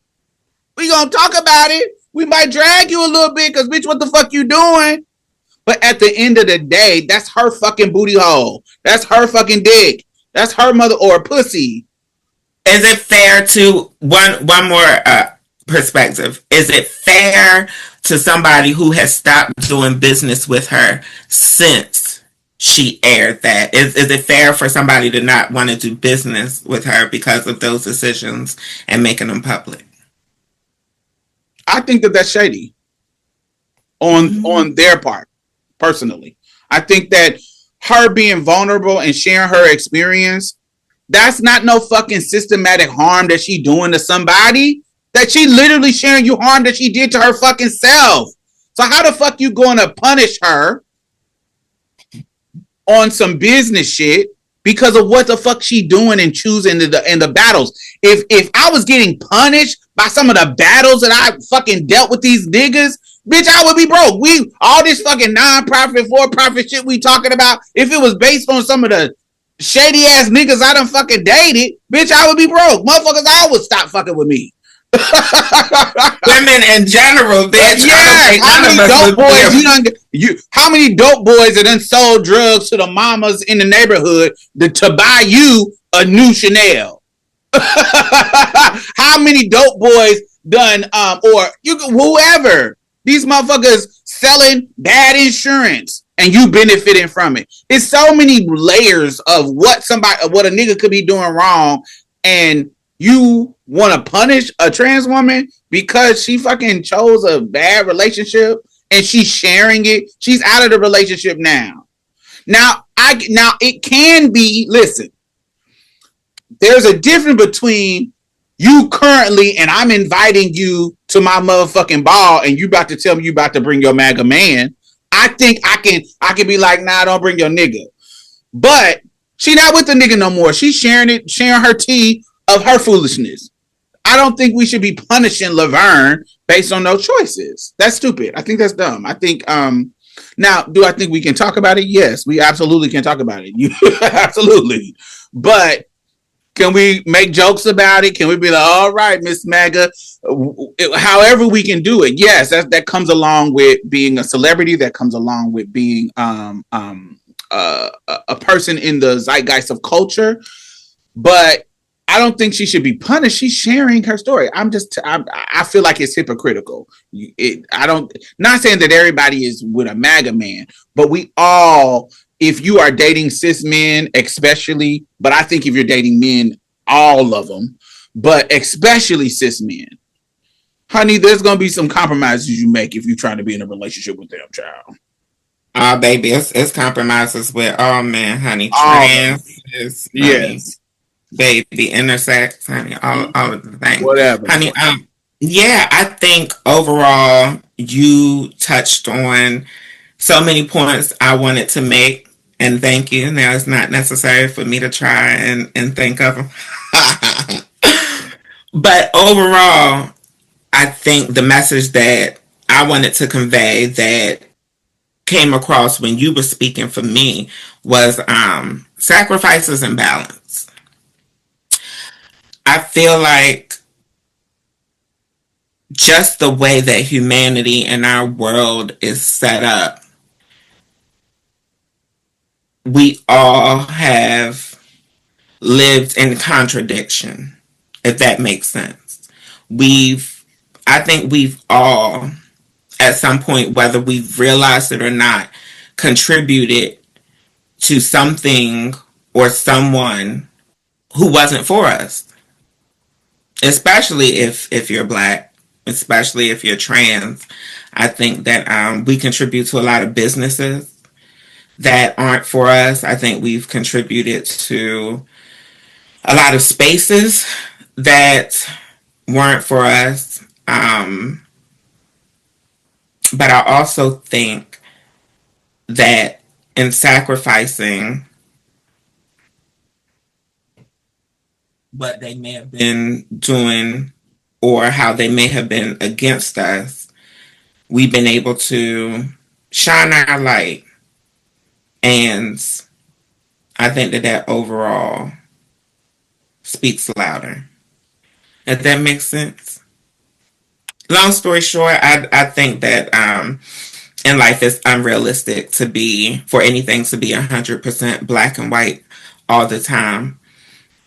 We gonna talk about it. We might drag you a little bit because, bitch, what the fuck you doing? But at the end of the day, that's her fucking booty hole. That's her fucking dick. That's her mother or pussy. Is it fair to one more perspective? Is it fair to somebody who has stopped doing business with her since she aired that? Is it fair for somebody to not want to do business with her because of those decisions and making them public? I think that that's shady on their part, personally. I think that her being vulnerable and sharing her experience, that's not no fucking systematic harm that she doing to somebody. That she literally sharing you harm that she did to her fucking self. So how the fuck you going to punish her on some business shit because of what the fuck she doing and choosing in the battles? If I was getting punished by some of the battles that I fucking dealt with these niggas, bitch, I would be broke. All this fucking non-profit, for-profit shit we talking about, if it was based on some of the shady ass niggas I done fucking dated, bitch, I would be broke. Motherfuckers, I would stop fucking with me. Women in general, bitch. Yeah, how many dope boys that done sold drugs to the mamas in the neighborhood to buy you a new Chanel? How many dope boys done or whoever? These motherfuckers selling bad insurance and you benefiting from it. It's so many layers of what a nigga could be doing wrong, and you want to punish a trans woman because she fucking chose a bad relationship and she's sharing it. She's out of the relationship now. Now it can be, listen, there's a difference between you currently and I'm inviting you to my motherfucking ball and you about to tell me you about to bring your MAGA man. I think I can be like, nah, don't bring your nigga. But she not with the nigga no more. She's sharing her tea of her foolishness. I don't think we should be punishing Laverne based on those choices. That's stupid. I think that's dumb. I think now, do I think we can talk about it? Yes, we absolutely can talk about it. Absolutely. But can we make jokes about it? Can we be like, all right, Miss MAGA, however we can do it? Yes, that comes along with being a celebrity. That comes along with being a person in the zeitgeist of culture. But I don't think she should be punished. She's sharing her story. I feel like it's hypocritical. Not saying that everybody is with a MAGA man, but we all, if you are dating cis men, especially, but I think if you're dating men, all of them, but especially cis men, honey, there's going to be some compromises you make if you're trying to be in a relationship with them, child. Baby, it's compromises with all men, honey. Trans, yes. Honey, baby, intersex, honey, all of the things. Whatever. Honey, yeah, I think overall you touched on so many points I wanted to make. And thank you. Now it's not necessary for me to try and think of them. But overall, I think the message that I wanted to convey that came across when you were speaking for me was sacrifices and balance. I feel like just the way that humanity and our world is set up, we all have lived in contradiction, if that makes sense. I think we've all, at some point, whether we've realized it or not, contributed to something or someone who wasn't for us. Especially if you're Black, especially if you're trans. I think that we contribute to a lot of businesses that aren't for us. I think we've contributed to a lot of spaces that weren't for us. But I also think that in sacrificing what they may have been doing or how they may have been against us, we've been able to shine our light. And I think that overall speaks louder. If that makes sense. Long story short, I think that in life it's unrealistic for anything to be 100% black and white all the time.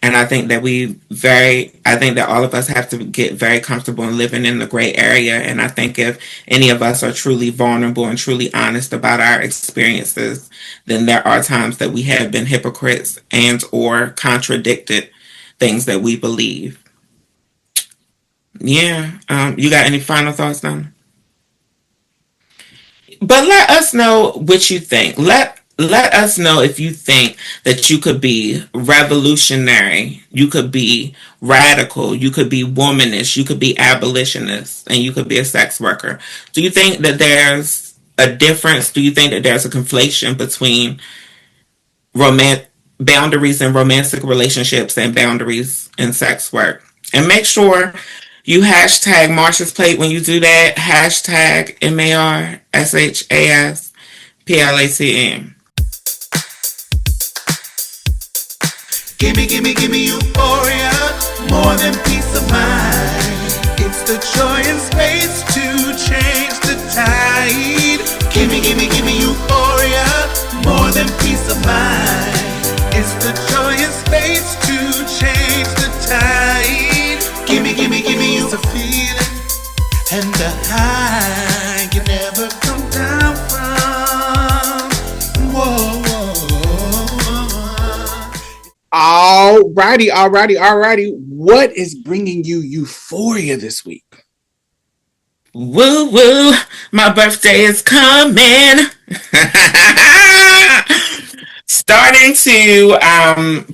And I think that I think that all of us have to get very comfortable in living in the gray area. And I think if any of us are truly vulnerable and truly honest about our experiences, then there are times that we have been hypocrites and or contradicted things that we believe. Yeah. You got any final thoughts, Donna? But let us know what you think. Let us know if you think that you could be revolutionary, you could be radical, you could be womanish, you could be abolitionist, and you could be a sex worker. Do you think that there's a difference? Do you think that there's a conflation between boundaries in romantic relationships and boundaries in sex work? And make sure you hashtag Marsha's Plate when you do that. Hashtag MARSHASPLATN. Gimme euphoria, more than peace of mind. It's the joy and space to change the tide. Gimme euphoria, more than peace of mind. It's the joy and space to change the tide. Gimme it's a feeling and a high can never come down. Alrighty. What is bringing you euphoria this week? Woo woo, my birthday is coming. Starting to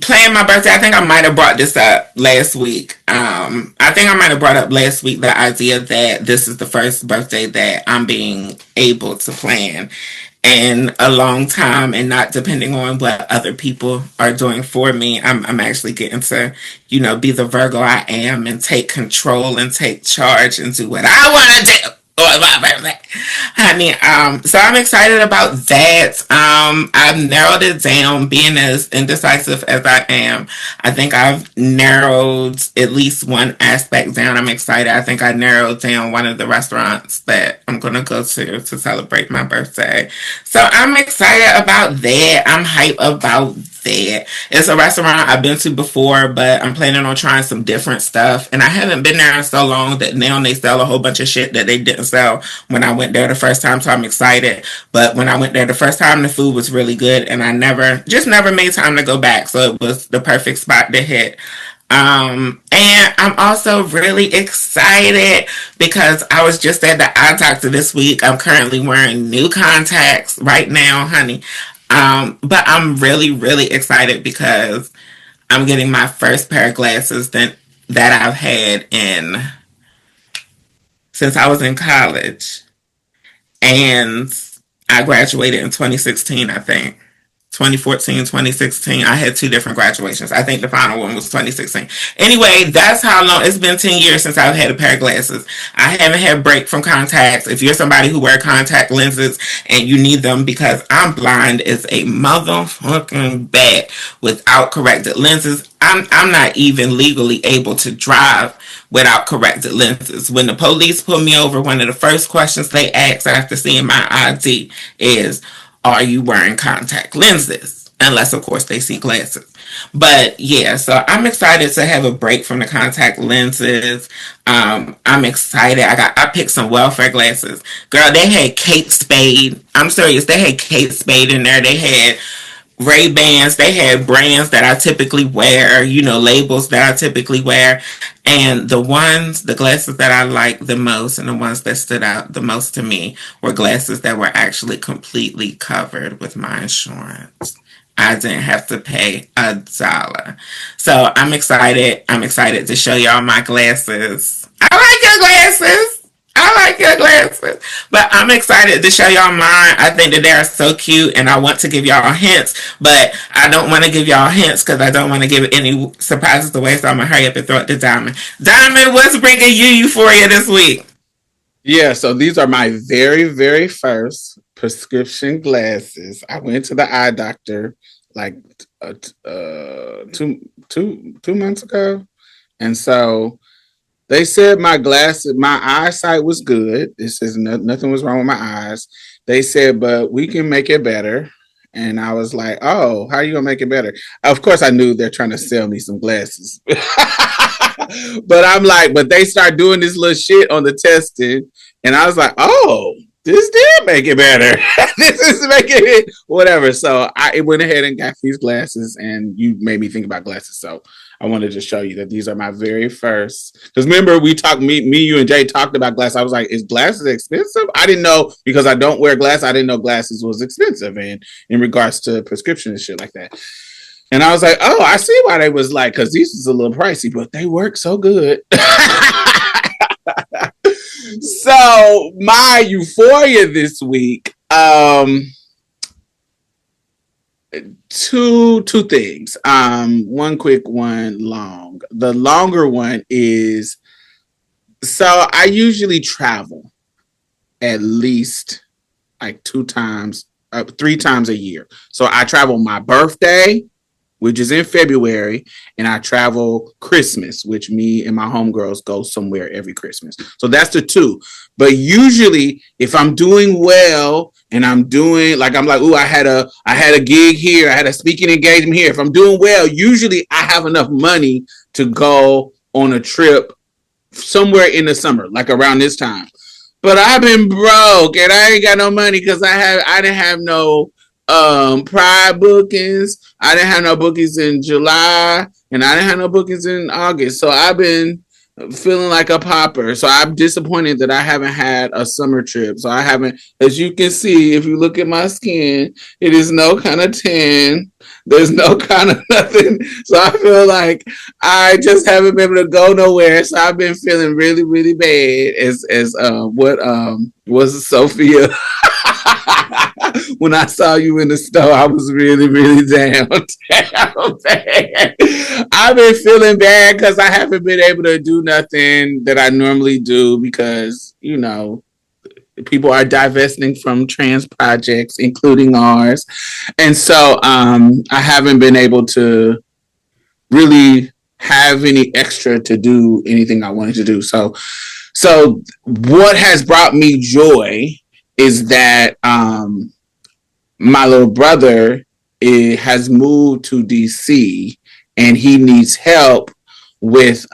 plan my birthday. I think I might have brought this up last week. I think I might have brought up last week the idea that this is the first birthday that I'm being able to plan in a long time, and not depending on what other people are doing for me. I'm actually getting to, be the Virgo I am and take control and take charge and do what I want to do. Honey, so I'm excited about that. I've narrowed it down. Being as indecisive as I am, I think I've narrowed at least one aspect down. I'm excited. I think I narrowed down one of the restaurants that I'm going to go to celebrate my birthday. So I'm excited about that. I'm hyped about that. It's a restaurant I've been to before, but I'm planning on trying some different stuff. And I haven't been there in so long that now they sell a whole bunch of shit that they didn't sell when I went there the first time. So I'm excited. But when I went there the first time, the food was really good, and I never made time to go back. So it was the perfect spot to hit. And I'm also really excited because I was just at the eye doctor this week. I'm currently wearing new contacts right now, honey. But I'm really, really excited because I'm getting my first pair of glasses that I've had since I was in college. And I graduated in 2016, I think. 2014, 2016. I had two different graduations. I think the final one was 2016. Anyway, that's how long. It's been 10 years since I've had a pair of glasses. I haven't had a break from contacts. If you're somebody who wears contact lenses and you need them, because I'm blind as a motherfucking bat without corrected lenses, I'm not even legally able to drive without corrected lenses. When the police pull me over, one of the first questions they ask after seeing my ID is, are you wearing contact lenses? Unless, of course, they see glasses. But, yeah, so I'm excited to have a break from the contact lenses. I'm excited. I picked some welfare glasses. Girl, they had Kate Spade. I'm serious. They had Kate Spade in there. They had Ray-Bans. They had brands that I typically wear, labels that I typically wear. And the glasses that I liked the most and the ones that stood out the most to me were glasses that were actually completely covered with my insurance. I didn't have to pay $1. So I'm excited. I'm excited to show y'all my glasses. I like your glasses. But I'm excited to show y'all mine. I think that they're so cute, and I want to give y'all hints, but I don't want to give y'all hints because I don't want to give any surprises away, so I'm going to hurry up and throw it to Diamond. Diamond, what's bringing you euphoria this week? Yeah, so these are my very, very first prescription glasses. I went to the eye doctor like 2 months ago, and so they said my eyesight was good. It says nothing was wrong with my eyes. They said, but we can make it better. And I was like, oh, how are you going to make it better? Of course, I knew they're trying to sell me some glasses. But I'm like, but they start doing this little shit on the testing. And I was like, oh, this did make it better. This is making it whatever. So I went ahead and got these glasses, and you made me think about glasses. So I wanted to show you that these are my very first. Because remember, we talked, me, you, and Jay talked about glasses. I was like, is glasses expensive? I didn't know, because I don't wear glasses. I didn't know glasses was expensive, and in regards to prescription and shit like that. And I was like, oh, I see why they was like, because these was a little pricey, but they work so good. So my euphoria this week, two things. One quick, one long. The longer one is, so I usually travel at least like 3 times a year. So I travel my birthday, which is in February, and I travel Christmas, which me and my homegirls go somewhere every Christmas. So that's the 2. But usually, if I'm doing well and I'm like, ooh, I had a gig here, I had a speaking engagement here. If I'm doing well, usually I have enough money to go on a trip somewhere in the summer, like around this time. But I've been broke and I ain't got no money because I didn't have no Pride bookings. I didn't have no bookings in July, and I didn't have no bookings in August. So I've been feeling like a pauper. So I'm disappointed that I haven't had a summer trip. So I haven't, as you can see, if you look at my skin, it is no kind of tan. There's no kind of nothing. So I feel like I just haven't been able to go nowhere. So I've been feeling really, really bad as what was Sophia. When I saw you in the store, I was really, really down bad. I've been feeling bad because I haven't been able to do nothing that I normally do because, you know, people are divesting from trans projects, including ours. And so I haven't been able to really have any extra to do anything I wanted to do. So what has brought me joy is that my little brother has moved to DC and he needs help with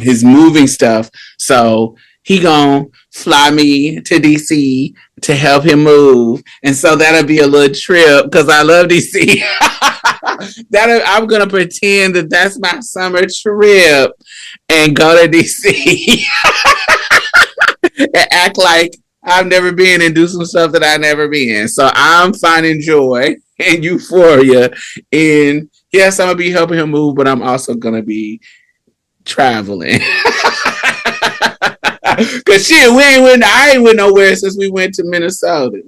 his moving stuff. So he gonna fly me to DC to help him move. And so that'll be a little trip because I love DC. I'm gonna pretend that that's my summer trip and go to DC and act like I've never been and do some stuff that I've never been. So I'm finding joy and euphoria in, yes, I'm going to be helping him move, but I'm also going to be traveling. Because shit, I ain't went nowhere since we went to Minnesota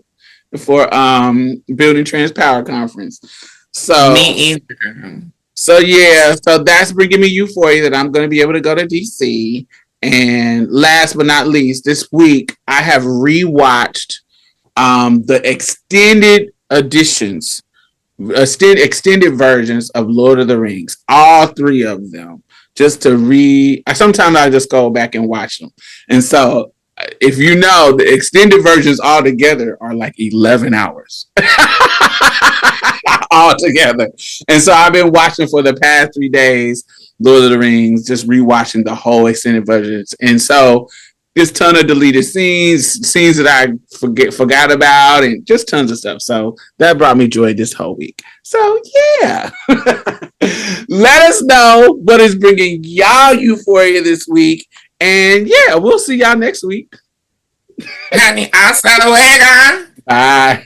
for Building Trans Power Conference. So, me either. So yeah, so that's bringing me euphoria that I'm going to be able to go to DC. And last but not least, this week I have rewatched the extended editions, extended versions of Lord of the Rings, all three of them, just to sometimes I just go back and watch them. And so if you know, the extended versions all together are like 11 hours all together. And so I've been watching for the past 3 days Lord of the Rings, just rewatching the whole extended versions. And so there's a ton of deleted scenes that I forgot about, and just tons of stuff. So that brought me joy this whole week. So yeah. Let us know what is bringing y'all euphoria this week. And yeah, we'll see y'all next week. Honey, hasta luego. Bye.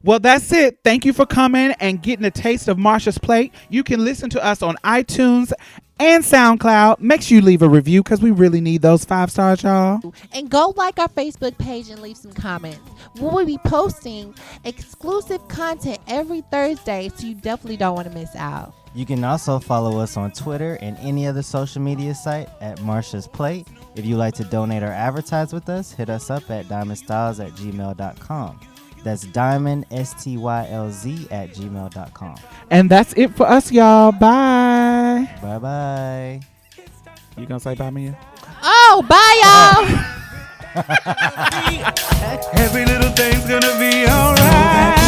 Well, that's it. Thank you for coming and getting a taste of Marsha's plate. You can listen to us on iTunes and SoundCloud. Make sure you leave a review because we really need those 5 stars, y'all. And go like our Facebook page and leave some comments. We'll be posting exclusive content every Thursday, so you definitely don't want to miss out. You can also follow us on Twitter and any other social media site at Marsha's Plate. If you'd like to donate or advertise with us, hit us up at diamondstylz@gmail.com. That's Diamond STYLZ@gmail.com. And that's it for us, y'all. Bye. Bye. You gonna say bye, Mia? Oh, bye, y'all. Every little thing's gonna be alright.